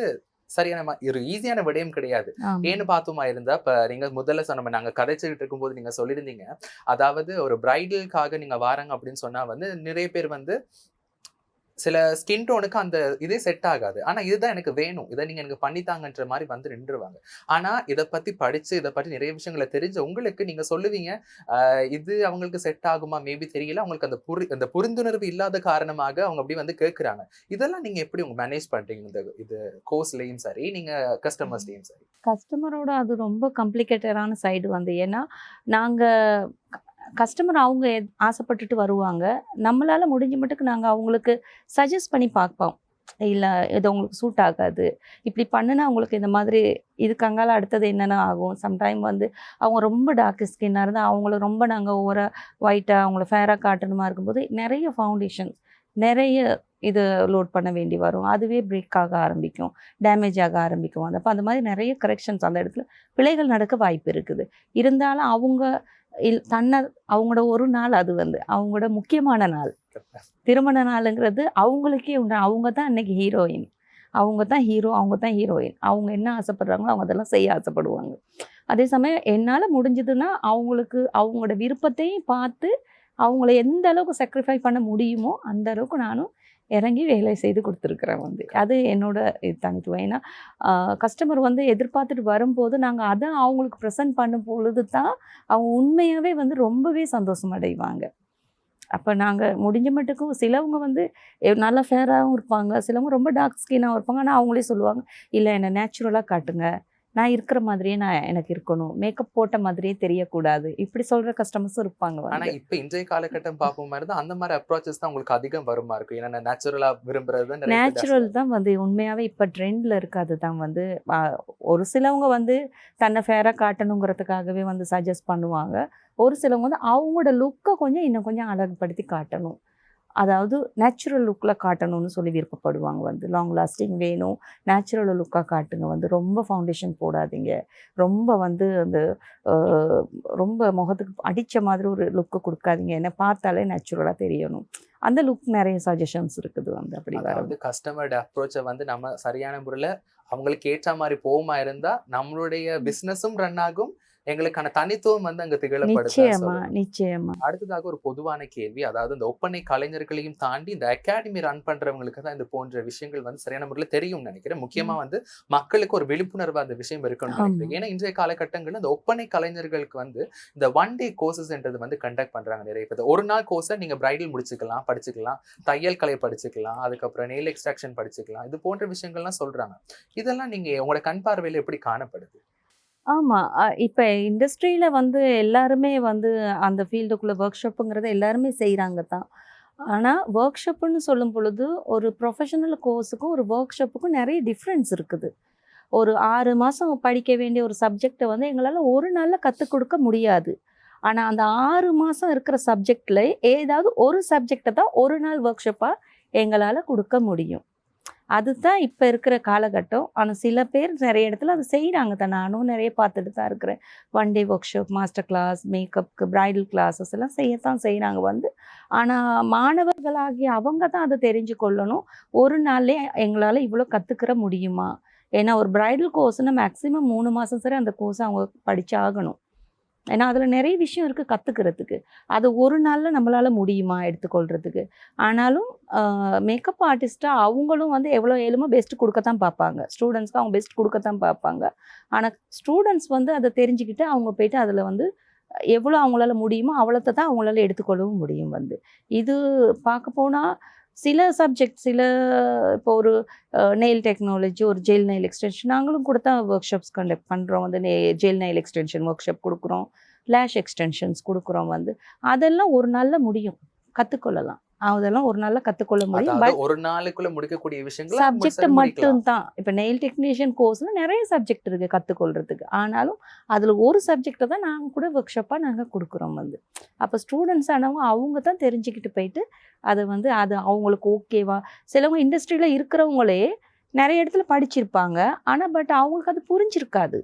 சரியான ஒரு ஈஸியான விடயம் கிடையாது. ஆமாம் ஏன்னு பார்த்தோமா இருந்தா இப்ப நீங்க முதல்ல சொன்ன நாங்க கதைச்சுக்கிட்டு இருக்கும்போது நீங்க சொல்லியிருந்தீங்க, அதாவது ஒரு பிரைடலுக்காக நீங்க வாராங்க அப்படின்னு சொன்னா வந்து நிறைய பேர் வந்து சில ஸ்கின் டோனுக்கு அந்த இதே செட் ஆகாது. ஆனா இதுதான் எனக்கு வேணும், இதை நீங்க எனக்கு பண்ணித்தாங்கன்ற மாதிரி வந்து நின்றுவாங்க. ஆனா இதை பத்தி படிச்சு இதை பற்றி நிறைய விஷயங்களை தெரிஞ்ச உங்களுக்கு நீங்க சொல்லுவீங்க, இது அவங்களுக்கு செட் ஆகுமா மேபி தெரியல, அவங்களுக்கு அந்த புரிந்துணர்வு இல்லாத காரணமாக அவங்க அப்படி வந்து கேட்குறாங்க. இதெல்லாம் நீங்க எப்படி உங்க மேனேஜ் பண்றீங்க? இது கோர்ஸ்லயும் சரி, நீங்க கஸ்டமர்ஸ்லயும் சரி. கஸ்டமரோட அது ரொம்ப காம்ப்ளிகேட்டடான சைடு வந்து. ஏன்னா நாங்கள் கஸ்டமர் அவங்க ஆசைப்பட்டுட்டு வருவாங்க. நம்மளால முடிஞ்ச மட்டுக்கு நாங்க அவங்களுக்கு சஜெஸ்ட் பண்ணி பார்ப்போம். இல்ல இது உங்களுக்கு சூட் ஆகாது. இப்படி பண்ணுனா உங்களுக்கு இந்த மாதிரி இதுக்கு அங்கால அடுத்தது என்னென்ன ஆகும். சம்டைம் வந்து அவங்க ரொம்ப டார்க் ஸ்கின்னா இருந்தா அவங்கள ரொம்ப நாங்க ஓவரா ஒயிட்டா அவங்கள ஃபேரா காட்டணுமா இருக்கும்போது நிறைய ஃபவுண்டேஷன் நிறைய இது லோட் பண்ண வேண்டி வரும். அதுவே பிரேக் ஆக ஆரம்பிக்கும். டேமேஜ் ஆக ஆரம்பிக்கும். அப்போ அந்த மாதிரி நிறைய கரெக்ஷன்ஸ் அந்த இடத்துல பிழைகள் நடக்க வாய்ப்பு இருக்குது. இருந்தாலும் அவங்க அவங்களோட ஒரு நாள் அது வந்து அவங்களோட முக்கியமான நாள். திருமண நாளுங்கிறது அவங்களுக்கே உண்டு. அவங்க தான் அன்னைக்கு ஹீரோயின். அவங்க தான் ஹீரோ, அவங்க தான் ஹீரோயின். அவங்க என்ன ஆசைப்படுறாங்களோ அவங்க அதெல்லாம் செய்ய ஆசைப்படுவாங்க. அதே சமயம் என்னால் முடிஞ்சதுன்னா அவங்களுக்கு அவங்களோட விருப்பத்தையும் பார்த்து அவங்கள எந்த அளவுக்கு சாக்ரிஃபை பண்ண முடியுமோ அந்த அளவுக்கு நானும் இறங்கி வேலை செய்து கொடுத்துருக்குறேன் வந்து. அது என்னோட தனித்துவம். ஏன்னா கஸ்டமர் வந்து எதிர்பார்த்துட்டு வரும்போது நாங்கள் அதை அவங்களுக்கு ப்ரெசென்ட் பண்ணும் பொழுது தான் அவங்க உண்மையாகவே வந்து ரொம்பவே சந்தோஷம் அடைவாங்க. அப்போ நாங்கள் முடிஞ்ச மட்டுக்கும் சிலவங்க வந்து நல்லா ஃபேராகவும் இருப்பாங்க, சிலவங்க ரொம்ப டார்க் ஸ்கின்னாகவும் இருப்பாங்க. ஆனால் அவங்களே சொல்லுவாங்க, இல்லை என்னை நேச்சுரலாக காட்டுங்க, நான் இருக்கிற மாதிரியே எனக்கு இருக்கணும், மேக்கப் போட்ட மாதிரியே தெரியக்கூடாது, இப்படி சொல்கிற கஸ்டமர்ஸும் இருப்பாங்க. ஆனால் இப்போ இன்றைய காலகட்டம் பார்க்கும் மாதிரி தான் அந்த மாதிரி அப்ரோச்சஸ் தான் உங்களுக்கு அதிகம் வருமா இருக்கும். ஏன்னா நேச்சுரலாக விரும்புறது நேச்சுரல் தான் வந்து உண்மையாகவே இப்போ ட்ரெண்டில் இருக்காது தான் வந்து. ஒரு சிலவங்க வந்து தன்னை ஃபேராக காட்டணுங்கிறதுக்காகவே வந்து சஜஸ்ட் பண்ணுவாங்க. ஒரு சிலவங்க வந்து அவங்களோட லுக்கை இன்னும் கொஞ்சம் அழகுபடுத்தி காட்டணும், அதாவது நேச்சுரல் லுக்கில் காட்டணும்னு சொல்லி விருப்பப்படுவாங்க. வந்து லாங் லாஸ்டிங் வேணும், நேச்சுரல் லுக்காக காட்டுங்க, வந்து ரொம்ப ஃபவுண்டேஷன் போடாதீங்க, ரொம்ப வந்து அந்த ரொம்ப முகத்துக்கு அடித்த மாதிரி ஒரு லுக்கு கொடுக்காதீங்க, என்ன பார்த்தாலே நேச்சுரலாக தெரியணும். அந்த லுக் நிறைய சஜஷன்ஸ் இருக்குது வந்து. அப்படி வந்து கஸ்டமர்ட அப்ரோச்சை வந்து நம்ம சரியான முறையில் அவங்களுக்கு ஏற்ற மாதிரி போமா இருந்தால் நம்மளுடைய பிஸ்னஸும் ரன் ஆகும், எங்களுக்கான தனித்துவம் வந்து அங்க திகழப்படுது. நிச்சயமா. அடுத்ததாக ஒரு பொதுவான கேள்வி, அதாவது இந்த ஒப்பனை கலைஞர்களையும் தாண்டி இந்த அகாடமி ரன் பண்றவங்களுக்கு தான் இந்த போன்ற விஷயங்கள் வந்து சரியான முறையில் தெரியும்னு நினைக்கிறேன். முக்கியமா வந்து மக்களுக்கு ஒரு விழிப்புணர்வு அந்த விஷயம் இருக்கணும்னு நினைக்கிறேன். ஏன்னா இன்றைய காலகட்டங்களில் இந்த ஒப்பனை கலைஞர்களுக்கு வந்து இந்த 1 day கோர்சஸ்ன்றது வந்து கண்டக்ட் பண்றாங்க நிறைய பேர். ஒரு நாள் கோர்ஸை நீங்க பிரைடல் முடிச்சுக்கலாம், படிச்சுக்கலாம், தையல் கலை படிச்சுக்கலாம், அதுக்கப்புறம் நெயில் எக்ஸ்ட்ராக்ஷன் படிச்சுக்கலாம், இது போன்ற விஷயங்கள்லாம் சொல்றாங்க. இதெல்லாம் நீங்க உங்களோட கண் பார்வையில எப்படி காணப்படுது? ஆமாம். இப்போ இண்டஸ்ட்ரியில் வந்து எல்லாருமே வந்து அந்த ஃபீல்டுக்குள்ளே ஒர்க் ஷாப்புங்கிறத எல்லாருமே செய்கிறாங்க தான். ஆனால் ஒர்க் ஷாப்புன்னு சொல்லும் பொழுது ஒரு ப்ரொஃபஷனல் கோர்ஸுக்கும் ஒரு ஒர்க் ஷாப்புக்கும் நிறைய டிஃப்ரென்ஸ் இருக்குது. ஒரு 6 மாதம் படிக்க வேண்டிய ஒரு சப்ஜெக்டை வந்து எங்களால் ஒரு நாளில் கற்றுக் கொடுக்க முடியாது. ஆனால் அந்த 6 மாதம் இருக்கிற சப்ஜெக்டில் ஏதாவது ஒரு சப்ஜெக்டை தான் ஒரு நாள் ஒர்க் ஷாப்பாக எங்களால் கொடுக்க முடியும். அதுதான் இப்போ இருக்கிற காலகட்டம். ஆனால் சில பேர் நிறைய இடத்துல அது செய்கிறாங்க தான். நானும் நிறைய பார்த்துட்டு தான் இருக்கிறேன். 1 day workshop, master class, மேக்கப்புக்கு பிரைடல் கிளாஸஸ் எல்லாம் செய்யத்தான் செய்கிறாங்க வந்து. ஆனால் மாணவர்களாகிய அவங்க தான் அதை தெரிஞ்சு கொள்ளணும். ஒரு நாள்லேயே எங்களால் இவ்வளோ கற்றுக்கிற முடியுமா? ஏன்னா ஒரு பிரைடல் கோர்ஸ்னால் மேக்ஸிமம் 3 மாதம் சரி அந்த கோர்ஸை அவங்க படித்தாகணும். ஏன்னா அதில் நிறைய விஷயம் இருக்குது கற்றுக்கிறதுக்கு. அது ஒரு நாளில் நம்மளால் முடியுமா எடுத்துக்கொள்கிறதுக்கு? ஆனாலும் மேக்கப் ஆர்டிஸ்ட்டாக அவங்களும் வந்து எவ்வளோ ஏழுமோ பெஸ்ட் கொடுக்கத்தான் பார்ப்பாங்க. ஸ்டூடெண்ட்ஸ்க்கு அவங்க பெஸ்ட் கொடுக்கத்தான் பார்ப்பாங்க. ஆனால் ஸ்டூடெண்ட்ஸ் வந்து அதை தெரிஞ்சுக்கிட்டு அவங்க போய்ட்டு அதில் வந்து எவ்வளோ அவங்களால முடியுமோ அவ்வளோத்தை தான் அவங்களால எடுத்துக்கொள்ளவும் முடியும் வந்து. இது பார்க்க போனால் சில சப்ஜெக்ட் இப்போ ஒரு நெயில் டெக்னாலஜி, ஒரு ஜெல் நெயில் எக்ஸ்டென்ஷன் நாங்களும் கூட தான் ஒர்க் ஷாப்ஸ் கண்டக்ட் பண்ணுறோம். வந்து gel nail extension work shop கொடுக்குறோம், லேஷ் எக்ஸ்டென்ஷன்ஸ் கொடுக்குறோம் வந்து. அதெல்லாம் ஒரு நாளில் முடியும், கற்றுக்கொள்ளலாம். அதெல்லாம் ஒரு நாளில் கற்றுக்கொள்ள முடியும். பட் ஒரு நாளுக்குள்ள முடிக்கக்கூடிய விஷயங்கள் சப்ஜெக்ட் மட்டும்தான். இப்போ நெயில் டெக்னீஷியன் கோர்ஸில் நிறைய சப்ஜெக்ட் இருக்குது கற்றுக்கொள்கிறதுக்கு. ஆனாலும் அதில் ஒரு சப்ஜெக்டை தான் நாங்கள் கூட ஒர்க் ஷாப்பாக நாங்கள் கொடுக்குறோம் வந்து. அப்போ ஸ்டூடெண்ட்ஸ் ஆனவங்க அவங்க தான் தெரிஞ்சுக்கிட்டு போயிட்டு அதை வந்து அது அவங்களுக்கு ஓகேவா. சிலவங்க இண்டஸ்ட்ரியில் இருக்கிறவங்களே நிறைய இடத்துல படிச்சிருப்பாங்க, ஆனால் பட் அவங்களுக்கு அது புரிஞ்சிருக்காது.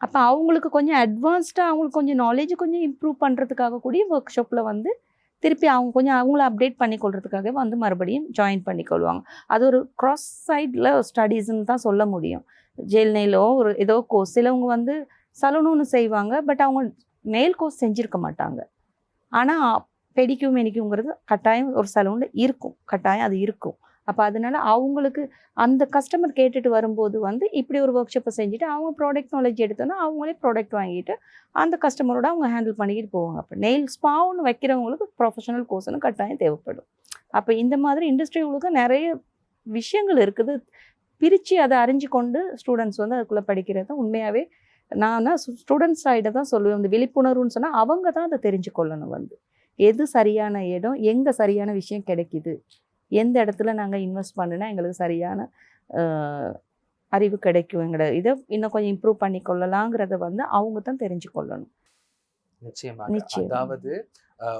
அப்போ அவங்களுக்கு கொஞ்சம் அட்வான்ஸ்டாக அவங்களுக்கு கொஞ்சம் நாலேஜ் கொஞ்சம் இம்ப்ரூவ் பண்ணுறதுக்காக கூடிய ஒர்க் ஷாப்பில் வந்து திருப்பி அவங்க கொஞ்சம் அவங்கள அப்டேட் பண்ணிக்கொள்றதுக்காக வந்து மறுபடியும் ஜாயின் பண்ணிக்கொள்வாங்க. அது ஒரு க்ராஸ் சைடில் ஸ்டடீஸ்ன்னு தான் சொல்ல முடியும். ஜெல் நெயிலோ ஒரு ஏதோ கோர்ஸ். சிலவங்க வந்து சலூன்னு செய்வாங்க, பட் அவங்க நெயில் கோர்ஸ் செஞ்சுருக்க மாட்டாங்க. ஆனால் பெடிக்யூ மெனிக்யூங்கிறது கட்டாயம் ஒரு சலூனில் இருக்கும், கட்டாயம் அது இருக்கும். அப்போ அதனால அவங்களுக்கு அந்த கஸ்டமர் கேட்டுட்டு வரும்போது வந்து இப்படி ஒரு ஒர்க் ஷாப்பை செஞ்சுட்டு அவங்க ப்ராடக்ட் நாலேஜ் எடுத்தோன்னா அவங்களே ப்ராடக்ட் வாங்கிட்டு அந்த கஸ்டமரோட அவங்க ஹேண்டில் பண்ணிக்கிட்டு போவாங்க. அப்போ நெயில் ஸ்பான்னு வைக்கிறவங்களுக்கு ப்ரொஃபஷனல் கோர்ஸ்னு கட்டாயம் தேவைப்படும். அப்போ இந்த மாதிரி இண்டஸ்ட்ரிகளுக்கு நிறைய விஷயங்கள் இருக்குது. பிரித்து அதை அறிஞ்சு கொண்டு ஸ்டூடெண்ட்ஸ் வந்து அதுக்குள்ளே படிக்கிறது உண்மையாகவே நான் ஸ்டூடெண்ட்ஸ் சைடை தான் சொல்லுவேன். இந்த விழிப்புணர்வுன்னு சொன்னால் அவங்க தான் அதை தெரிஞ்சு கொள்ளணும். வந்து எது சரியான இடம், எங்கே சரியான விஷயம் கிடைக்குது, எந்த இடத்துல நாங்கள் இன்வெஸ்ட் பண்ணினா எங்களுக்கு சரியான அறிவு கிடைக்கும், எங்களோட இதை இன்னும் கொஞ்சம் இம்ப்ரூவ் பண்ணி கொள்ளலாங்கிறத வந்து அவங்க தான் தெரிஞ்சு கொள்ளணும். நிச்சயமாக. அதாவது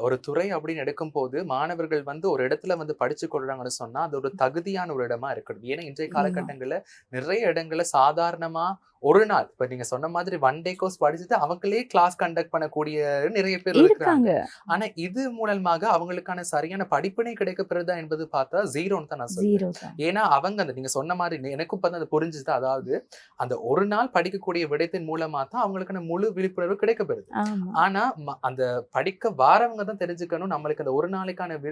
ஒரு துறை அப்படின்னு எடுக்கும் போது மாணவர்கள் வந்து ஒரு இடத்துல வந்து படிச்சு கொள்றாங்கன்னு சொன்னா அது ஒரு தகுதியான ஒரு இடமா இருக்கணும். ஏன்னா இன்றைய காலகட்டங்கள்ல நிறைய இடங்கள்ல சாதாரணமா ஒரு நாள் இப்ப நீங்க சொன்ன மாதிரி 1 day கோர்ஸ் படிச்சுட்டு அவங்களே கிளாஸ் கண்டக்ட் பண்ணக்கூடிய நிறைய பேர் இருக்காங்க. ஆனா இது மூலமாக அவங்களுக்கான சரியான படிப்பினை கிடைக்கப்படுறதா என்பது பார்த்தா ஜீரோன்னு தான் நான் சொல்றேன். ஏன்னா அவங்க அந்த நீங்க சொன்ன மாதிரி எனக்கும் பார்த்து அது புரிஞ்சுது. அதாவது அந்த ஒரு நாள் படிக்கக்கூடிய விடயத்தின் மூலமா தான் அவங்களுக்கான முழு விழிப்புணர்வு கிடைக்கப்படுது. ஆனா அந்த படிக்க வாரவங்க தான் தெரிஞ்சுக்கணும் நம்மளுக்கு அந்த ஒரு நாளைக்கான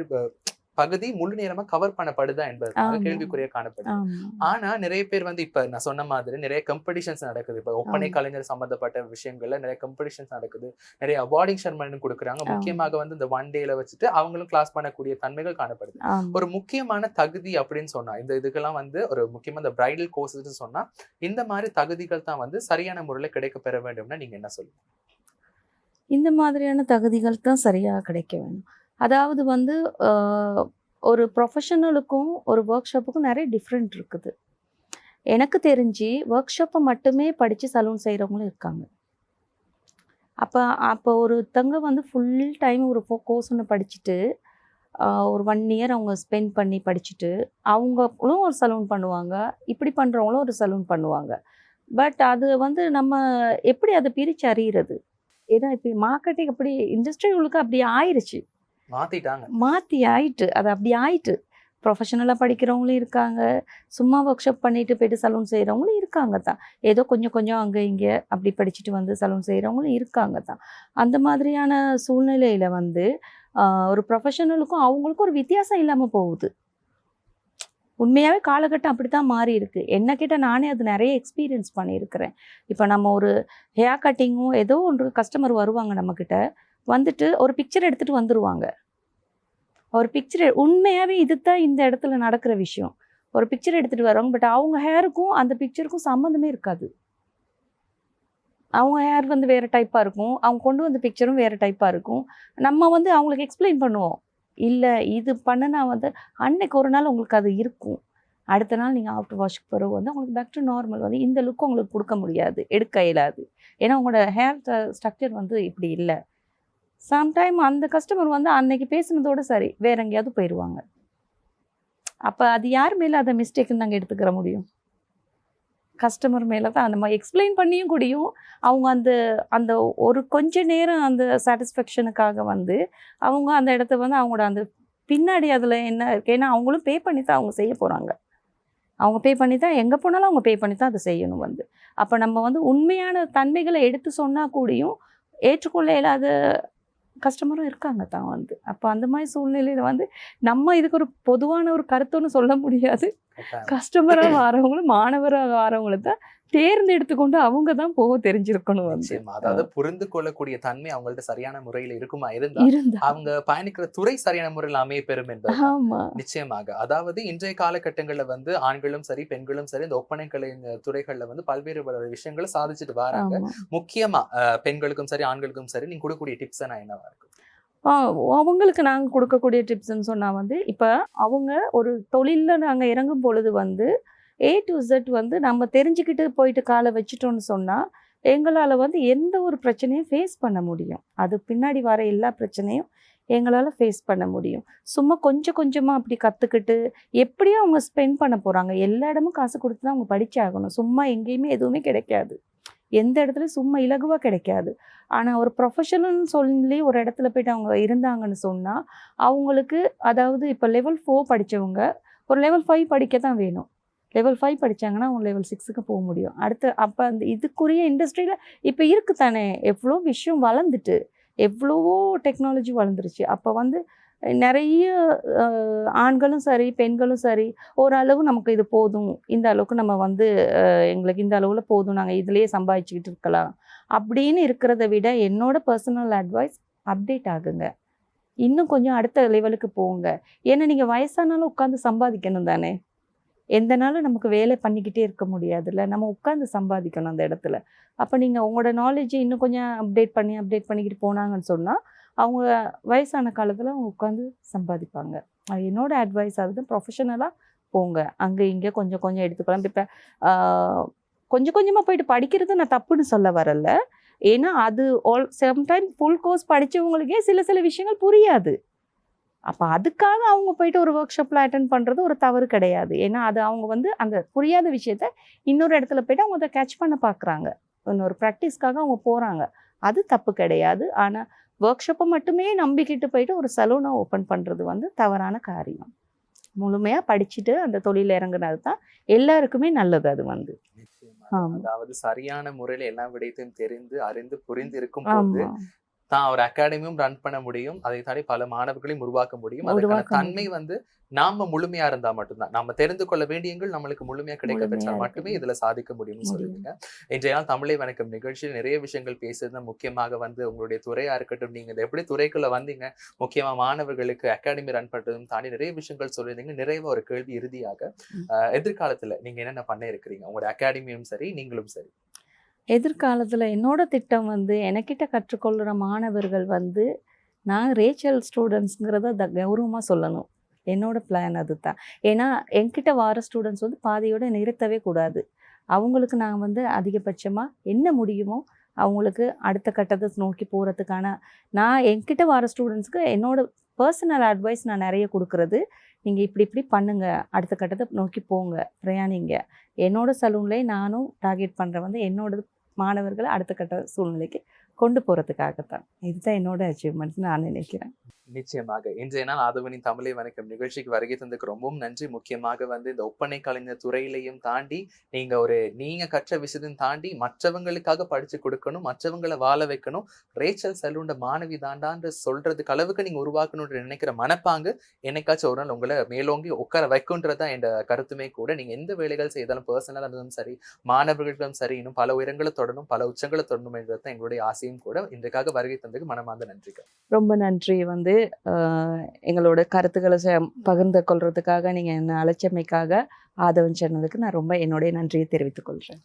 பகுதி முழு நேரமா கவர் பண்ணப்படுதா என்பது கேள்விக்குறியா காணப்படுது. ஆனா நிறைய பேர் வந்து இப்ப நான் சொன்ன மாதிரி நிறைய காம்படிஷன்ஸ் நடக்குது. இப்ப ஒப்பனை கலைஞர் சம்பந்தப்பட்ட விஷயங்கள்ல நிறைய காம்படிஷன்ஸ் நடக்குது. நிறைய அவார்டிங் செரமனி கொடுக்குறாங்க. முக்கியமாக வந்து இந்த 1 day வச்சுட்டு அவங்களும் கிளாஸ் பண்ணக்கூடிய தன்மைகள் காணப்படுது. ஒரு முக்கியமான தகுதி அப்படின்னு சொன்னா இந்த இதுக்கெல்லாம் வந்து ஒரு முக்கியமா இந்த பிரைடல் கோர்சஸ் சொன்னா இந்த மாதிரி தகுதிகள் தான் வந்து சரியான முறையில கிடைக்க பெற வேண்டும்னா நீங்க என்ன சொல்லுங்க? இந்த மாதிரியான தகுதிகள் தான் சரியாக கிடைக்க வேணும். அதாவது வந்து ஒரு ப்ரொஃபஷனலுக்கும் ஒரு ஒர்க் ஷாப்புக்கும் நிறைய டிஃப்ரெண்ட் இருக்குது. எனக்கு தெரிஞ்சு ஒர்க் ஷாப்பை மட்டுமே படித்து சலூன் செய்கிறவங்களும் இருக்காங்க. அப்போ ஒருத்தங்க வந்து ஃபுல் டைம் ஒரு கோர்ஸ் ஒன்று படிச்சுட்டு ஒரு 1 year அவங்க ஸ்பெண்ட் பண்ணி படிச்சுட்டு அவங்களும் ஒரு சலூன் பண்ணுவாங்க, இப்படி பண்ணுறவங்களும் ஒரு சலூன் பண்ணுவாங்க. பட் அது வந்து நம்ம எப்படி அதை பிரித்து அறிகிறது? ஏன்னா இப்போ மார்க்கெட்டிங் அப்படி இண்டஸ்ட்ரி உங்களுக்கு அப்படி ஆயிடுச்சு, ஆயிட்டு அது அப்படி ஆயிட்டு. ப்ரொஃபஷனலாக படிக்கிறவங்களும் இருக்காங்க, சும்மா ஒர்க் ஷாப் பண்ணிட்டு போயிட்டு சலூன் செய்கிறவங்களும் இருக்காங்க தான். ஏதோ கொஞ்சம் கொஞ்சம் அங்கே இங்கே அப்படி படிச்சுட்டு வந்து சலூன் செய்கிறவங்களும் இருக்காங்க தான். அந்த மாதிரியான சூழ்நிலையில் வந்து ஒரு ப்ரொஃபஷனலுக்கும் அவங்களுக்கும் ஒரு வித்தியாசம் இல்லாமல் போகுது. உண்மையாகவே காலகட்டம் அப்படி தான் மாறி இருக்குது. என்ன கேட்டால் நானே அது நிறைய எக்ஸ்பீரியன்ஸ் பண்ணியிருக்கிறேன். இப்போ நம்ம ஒரு ஹேர் கட்டிங்கும் ஏதோ ஒன்று கஸ்டமர் வருவாங்க நம்மக்கிட்ட, வந்துட்டு ஒரு பிக்சர் எடுத்துகிட்டு வந்துடுவாங்க. ஒரு பிக்சர் உண்மையாகவே இது தான் இந்த இடத்துல நடக்கிற விஷயம். ஒரு பிக்சர் எடுத்துகிட்டு வருவாங்க, பட் அவங்க ஹேருக்கும் அந்த பிக்சருக்கும் சம்மந்தமே இருக்காது. அவங்க ஹேர் வந்து வேறு டைப்பாக இருக்கும், அவங்க கொண்டு வந்த பிக்சரும் வேறு டைப்பாக இருக்கும். நம்ம வந்து அவங்களுக்கு எக்ஸ்பிளைன் பண்ணுவோம், இல்லை இது பண்ணுனா வந்து அன்னைக்கு ஒரு நாள் உங்களுக்கு அது இருக்கும், அடுத்த நாள் நீங்கள் ஆஃப்டர் வாஷ்க்கு பிறகு வந்து உங்களுக்கு பேக் டு நார்மல் வந்து இந்த லுக்கு உங்களுக்கு கொடுக்க முடியாது, எடுக்க இயலாது. ஏன்னா உங்களோட ஹேர் ஸ்ட்ரக்சர் வந்து இப்படி இல்லை. சம்டைம் அந்த கஸ்டமர் வந்து அன்னைக்கு பேசுனதோடு சரி வேற எங்கேயாவது போயிடுவாங்க. அப்போ அது யார் மேலே அதை மிஸ்டேக்குன்னு நாங்கள் எடுத்துக்கிற முடியும்? கஸ்டமர் மேலே தான். அந்த மாதிரி எக்ஸ்பிளைன் பண்ணியும் கூடியும் அவங்க அந்த அந்த ஒரு கொஞ்ச நேரம் அந்த சாட்டிஸ்ஃபேக்ஷனுக்காக வந்து அவங்க அந்த இடத்த வந்து அவங்களோட அந்த பின்னாடி அதில் என்ன இருக்குது, ஏன்னா அவங்களும் பே பண்ணி தான் அவங்க செய்ய போகிறாங்க. அவங்க பே பண்ணி தான் எங்கே போனாலும் அவங்க பே பண்ணி தான் அதை செய்யணும் வந்து. அப்போ நம்ம வந்து உண்மையான தன்மைகளை எடுத்து சொன்னால் கூடியும் ஏற்றுக்கொள்ள இல்லாத கஸ்டமரும் இருக்காங்க தான் வந்து. அப்போ அந்த மாதிரி சூழ்நிலையில் வந்து நம்ம இதுக்கு ஒரு பொதுவான ஒரு கருத்துன்னு சொல்ல முடியாது. கஸ்டமராக வரவங்களும் மாணவராக வரவங்களை தான் தேர்ந்தெடுத்துக்கொண்டு அவங்க தான் போக தெரிஞ்சிருக்கணும் வந்து. அதாவது புரிந்து கொள்ளக்கூடிய தன்மை அவங்கள்ட்ட சரியான முறையில் இருக்குமா இருந்தா அவங்க பயணிக்கிற துறை சரியான முறையில் அமைய பெறும் என்பது நிச்சயமாக. அதாவது இன்றைய காலகட்டங்கள்ல வந்து ஆண்களும் சரி பெண்களும் சரி இந்த ஒப்பனை கலை துறைகள்ல வந்து பல்வேறு விஷயங்களை சாதிச்சுட்டு வராங்க. முக்கியமா பெண்களுக்கும் சரி ஆண்களுக்கும் சரி நீங்க கொடுக்கக்கூடிய டிப்ஸ் என்னவா இருக்கு? அவங்களுக்கு நாங்கள் கொடுக்கக்கூடிய டிப்ஸ்ன்னு சொன்னால் வந்து இப்போ அவங்க ஒரு தொழிலில் நாங்கள் இறங்கும் பொழுது வந்து A to Z வந்து நம்ம தெரிஞ்சுக்கிட்டு போயிட்டு காலை வச்சுட்டோன்னு சொன்னால் எங்களால் வந்து எந்த ஒரு பிரச்சனையும் ஃபேஸ் பண்ண முடியும். அது பின்னாடி வர எல்லா பிரச்சனையும் எங்களால் ஃபேஸ் பண்ண முடியும். சும்மா கொஞ்சம் கொஞ்சமாக அப்படி கற்றுக்கிட்டு எப்படியும் அவங்க ஸ்பெண்ட் பண்ண போகிறாங்க. எல்லா இடமும் காசு கொடுத்து தான் அவங்க படிச்சாகணும். சும்மா எங்கேயுமே எதுவுமே கிடைக்காது, எந்த இடத்துலையும் சும்மா இலகுவாக கிடைக்காது. ஆனால் ஒரு ப்ரொஃபஷனல்னு சொல்லி ஒரு இடத்துல போய்ட்டு அவங்க இருந்தாங்கன்னு சொன்னால் அவங்களுக்கு, அதாவது இப்போ level 4 படித்தவங்க ஒரு level 5 படிக்க தான் வேணும். level 5 படித்தாங்கன்னா அவங்க level 6க்கு போக முடியும். அடுத்து அப்போ அந்த இதுக்குரிய இண்டஸ்ட்ரியில் இப்போ இருக்குது தானே, எவ்வளோ விஷயம் வளர்ந்துட்டு, எவ்வளவோ டெக்னாலஜி வளர்ந்துருச்சு. அப்போ வந்து நிறைய ஆண்களும் சரி பெண்களும் சரி ஓரளவு நமக்கு இது போதும், இந்த அளவுக்கு நம்ம வந்து எங்களுக்கு இந்த அளவில் போதும், நாங்கள் இதிலேயே சம்பாதிச்சுக்கிட்டு இருக்கலாம் அப்படின்னு இருக்கிறத விட என்னோட பர்சனல் அட்வைஸ் அப்டேட் ஆகுங்க, இன்னும் கொஞ்சம் அடுத்த லெவலுக்கு போங்க. ஏன்னா நீங்கள் வயசானாலும் உட்காந்து சம்பாதிக்கணும் தானே. எந்த நாளும் நமக்கு வேலை பண்ணிக்கிட்டே இருக்க முடியாதுல்ல. நம்ம உட்காந்து சம்பாதிக்கணும் அந்த இடத்துல. அப்போ நீங்கள் உங்களோட நாலேஜை இன்னும் கொஞ்சம் அப்டேட் பண்ணிக்கிட்டு போனாங்கன்னு சொன்னால் அவங்க வயசான காலத்தில் அவங்க உட்காந்து சம்பாதிப்பாங்க. அது என்னோட அட்வைஸ். அதுதான் ப்ரொஃபஷனலாக போங்க. அங்கே இங்கே கொஞ்சம் கொஞ்சம் எடுத்துக்கலாம். இப்போ கொஞ்சம் கொஞ்சமாக போயிட்டு படிக்கிறது நான் தப்புன்னு சொல்ல வரல. ஏன்னா அது சம்டைம் ஃபுல் கோர்ஸ் படித்தவங்களுக்கே சில விஷயங்கள் புரியாது. அப்போ அதுக்காக அவங்க போயிட்டு ஒரு ஒர்க் ஷாப்பில் அட்டென்ட் பண்ணுறது ஒரு தவறு கிடையாது. ஏன்னா அது அவங்க வந்து அந்த புரியாத விஷயத்த இன்னொரு இடத்துல போயிட்டு அவங்க அதை கேட்ச் பண்ண பார்க்குறாங்க. இன்னொரு ப்ராக்டிஸ்க்காக அவங்க போகிறாங்க. அது தப்பு கிடையாது. ஆனால் ஒர்க் ஷாப்பை மட்டுமே நம்பிக்கிட்டு போயிட்டு ஒரு சலூனை ஓப்பன் பண்ணுறது வந்து தவறான காரியம். முழுமையாக படிச்சுட்டு அந்த தொழில் இறங்குனது தான் எல்லாருக்குமே நல்லது. அது வந்து ஆமா. அதாவது சரியான முறையில எல்லா விடயத்தையும் தெரிந்து அறிந்து புரிந்து இருக்கும் போது ஆமாம், தான் ஒரு அகாடமியும் ரன் பண்ண முடியும். அதை தாண்டி பல மாணவர்களையும் உருவாக்க முடியும். அதுக்கான உருவாக்க தன்மை முடியும். வந்து நாம முழுமையா இருந்தா மட்டும்தான். நாம தெரிந்து கொள்ள வேண்டியங்கள் நம்மளுக்கு முழுமையா கிடைக்க முழுமையா பெற்றால் மட்டுமே இருக்குது. இதுல சாதிக்க முடியும்னு முடியும். சொல்லிருக்கீங்க. இன்றைய நாள் தமிழை வணக்கம் நிகழ்ச்சியில் நிறைய விஷயங்கள் பேசுறது முக்கியமாக வந்து உங்களுடைய துறையா இருக்கட்டும், நீங்க இந்த எப்படி துறைக்குள்ள வந்தீங்க, முக்கியமா மாணவர்களுக்கு அகாடமி ரன் பண்றதும் தாண்டி நிறைய விஷயங்கள் சொல்லியிருந்தீங்க. நிறைவா ஒரு கேள்வி இறுதியாக, எதிர்காலத்துல நீங்க என்னென்ன பண்ண இருக்கிறீங்க? உங்களுடைய அகாடமியும் சரி, நீங்களும் சரி. எதிர்காலத்தில் என்னோட திட்டம் வந்து எனக்கிட்ட கற்றுக்கொள்கிற மாணவர்கள் வந்து நான் ரேச்சல் ஸ்டூடெண்ட்ஸுங்கிறத கௌரவமாக சொல்லணும். என்னோட பிளான் அதுதான். ஏன்னா என்கிட்ட வர ஸ்டூடெண்ட்ஸ் வந்து பாதியோட நிறுத்தவே கூடாது. அவங்களுக்கு நான் வந்து அதிகபட்சமாக என்ன முடியுமோ அவங்களுக்கு அடுத்த கட்டத்தை நோக்கி போகிறதுக்கான நான் என்கிட்ட வர ஸ்டூடெண்ட்ஸ்க்கு என்னோட பர்சனல் அட்வைஸ் நான் நிறைய கொடுக்குறது. நீங்கள் இப்படி இப்படி பண்ணுங்கள், அடுத்த கட்டத்தை நோக்கி போங்க, பிரயாணிங்க. என்னோட சலூன்லேயே நானும் டார்கெட் பண்ணுறேன் வந்து என்னோட மாணவர்களை அடுத்த கட்ட சூழ்நிலைக்கு கொண்டு போகிறதுக்காகத்தான். இதுதான் என்னோட அச்சீவ்மெண்ட்ஸ் நான் நினைக்கிறேன். நிச்சயமாக. இன்றைய நாள் ஆதவனின் தமிழை வணக்கம் நிகழ்ச்சிக்கு வருகை தந்ததுக்கு ரொம்பவும் நன்றி. முக்கியமாக வந்து இந்த ஒப்பனை கலைஞர் துறையிலையும் தாண்டி நீங்க கற்ற விஷயத்தையும் தாண்டி மற்றவங்களுக்காக படிச்சு கொடுக்கணும், மற்றவங்களை வாழ வைக்கணும். ரேச்சல் சலூன் மாணவி தாண்டான்னு சொல்றதுக்கு அளவுக்கு நீங்க உருவாக்கணும்னு நினைக்கிற மனப்பாங்கு என்னைக்காச்சும் ஒரு நாள் உங்களை மேலோங்கி உட்கார வைக்கும்ன்றதான் என் கருத்துமே கூட. நீங்க எந்த வேலைகள் செய்தாலும் பர்சனலா இருந்தாலும் சரி, மாணவர்களும் சரி, இன்னும் பல உயரங்களை தொடரணும், பல உச்சங்களை தொடரணும் என்றதான் எங்களுடைய ஆசையும் கூட. இன்றைக்காக வருகை தந்ததுக்கு மனமார்ந்த நன்றிகள். ரொம்ப நன்றி. வந்து எங்களோட கருத்துக்களை பகிர்ந்து கொள்றதுக்காக நீங்கள் என்னை அழைச்சமைக்காக ஆதவன் சேனலுக்கு நான் ரொம்ப என்னுடைய நன்றியை தெரிவித்துக் கொள்கிறேன்.